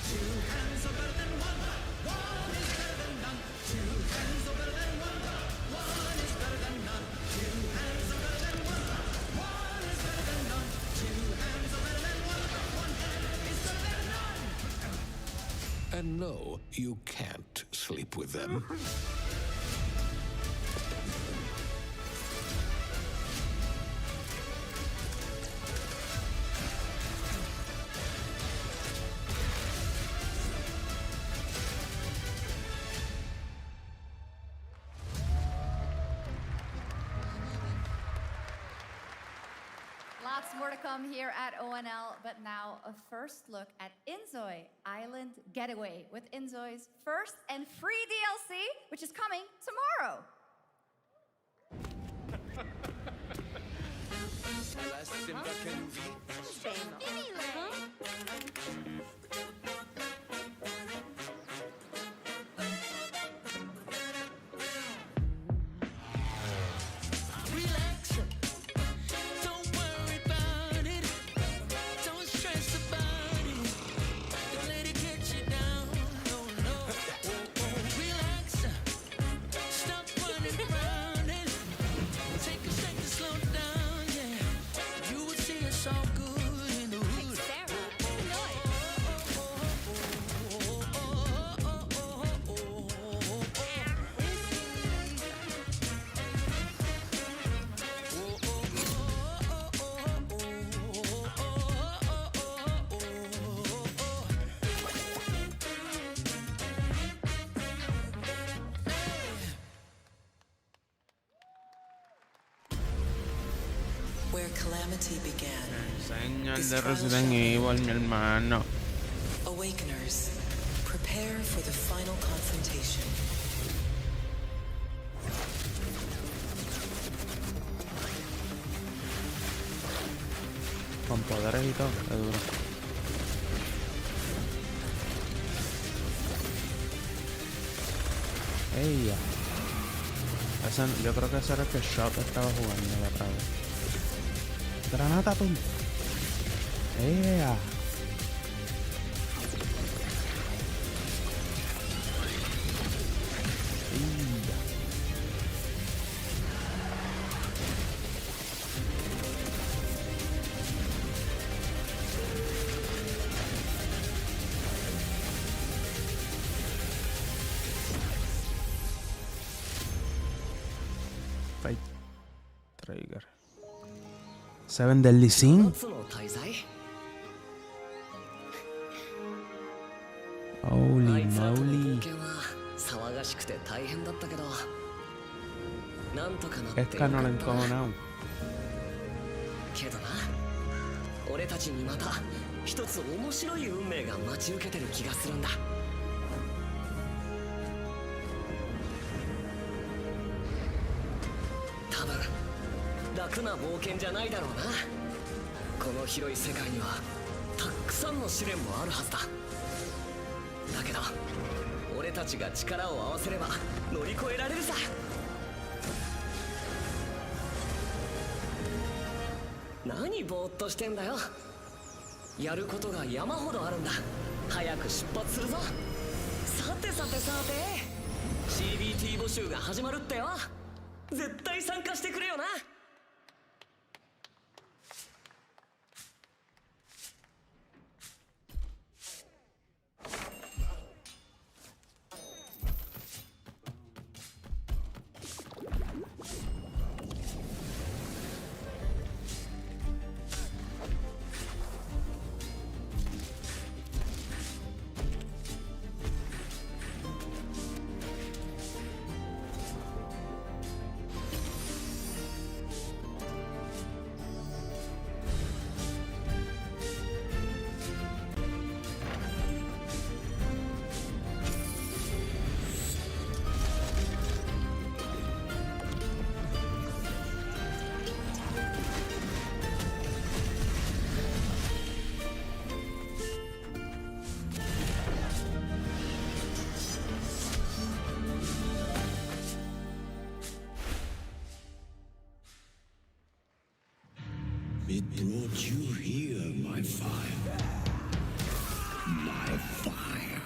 And no, you can't sleep with them. Lots more to come here at ONL, but now a first look at Inzoi Island Getaway with Inzoi's first and free DLC, which is coming tomorrow. Where calamity began. Señal de Resident Evil, mi hermano. Awakeners, prepare for the final confrontation. Con poderes y todo, es duro. Ella. Yo creo que ese era el que Shop estaba jugando la otra vez. Granata, pum. ¡Ea! Fight Trigger. 7 Deadly Sin. Holy moly. Es canon encojonado. けどな、俺たちにまた一つ面白い運命が待ち受けてる気がするんだ。多分楽な冒険じゃないだろうな。この広い世界にはたくさんの試練もあるはずだ。だけど俺たちが力を合わせれば乗り越えられるさ。何ぼーっとしてんだよ。やることが山ほどあるんだ。早く出発するぞ。さてさてさて CBT 募集が始まるってよ。絶対参加してくれよな。It brought you here, my fire. my fire.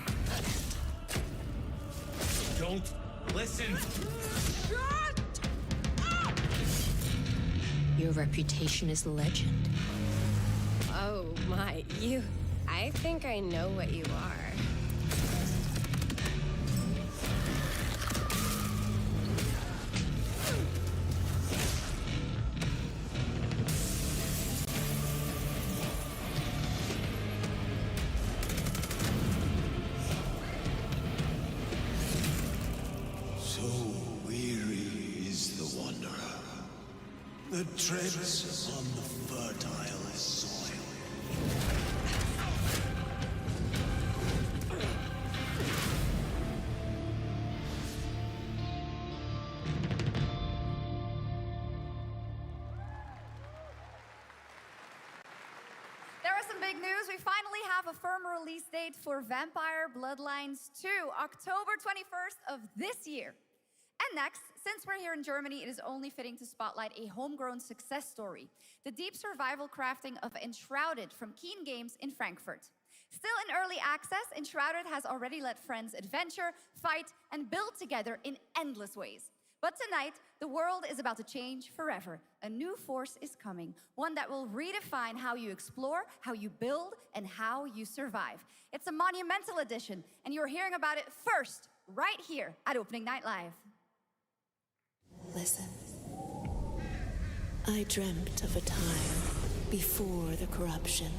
Don't listen. Your reputation is legend. Oh my, I think I know what you are. So weary is the wanderer that treads on the fertile soil. There are some big news. We finally have a firm release date for Vampire Bloodlines 2, October 21st of this year. And next, since we're here in Germany, it is only fitting to spotlight a homegrown success story, the deep survival crafting of Enshrouded from Keen Games in Frankfurt. Still in early access, Enshrouded has already let friends adventure, fight, and build together in endless ways. But tonight, the world is about to change forever. A new force is coming, one that will redefine how you explore, how you build, and how you survive. It's a monumental edition, and you're hearing about it first, right here at Opening Night Live. Listen. I dreamt of a time before the corruption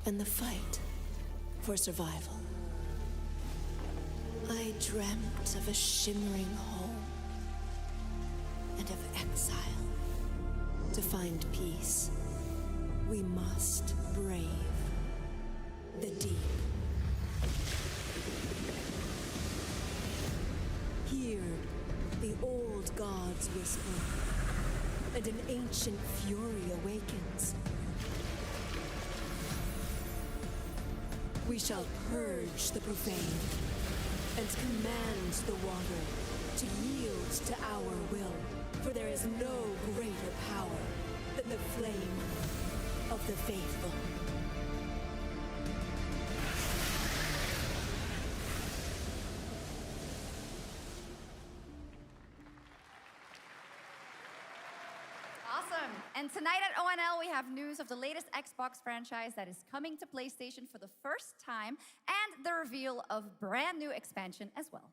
and the fight for survival. I dreamt of a shimmering home and of exile. To find peace, we must brave the deep. Hear the old gods whisper, and an ancient fury awakens. We shall purge the profane and command the water to yield to our will, for there is no greater power than the flame of the faithful. Awesome. And tonight at ONL, we have news of the latest Xbox franchise that is coming to PlayStation for the first time, and the reveal of brand new expansion as well.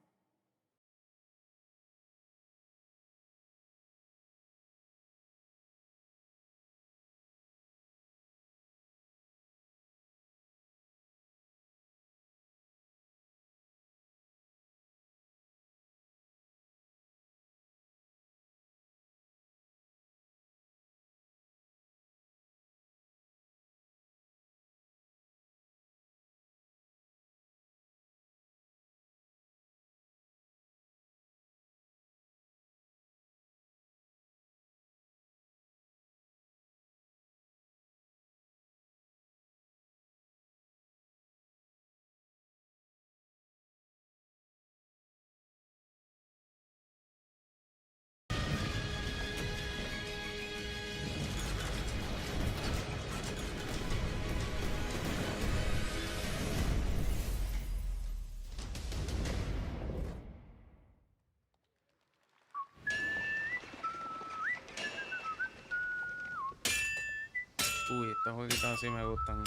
Uy, estos jueguitos así me gustan.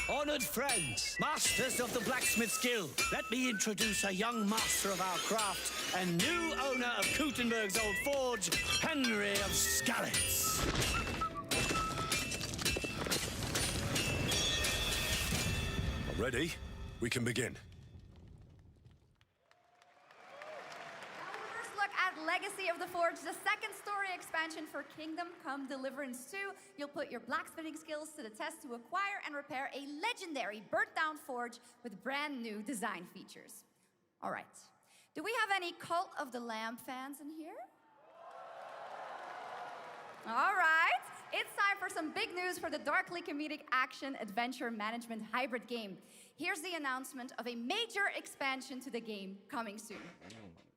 Honored friends, masters of the blacksmith's guild, let me introduce a young master of our craft and new owner of Kutenberg's old forge, Henry of Skalitz. Ready? We can begin. Legacy of the Forge, the second story expansion for Kingdom Come Deliverance 2. You'll put your blacksmithing skills to the test to acquire and repair a legendary burnt-down forge with brand new design features. All right. Do we have any Cult of the Lamb fans in here? All right. It's time for some big news for the darkly comedic action adventure management hybrid game. Here's the announcement of a major expansion to the game coming soon. Oh my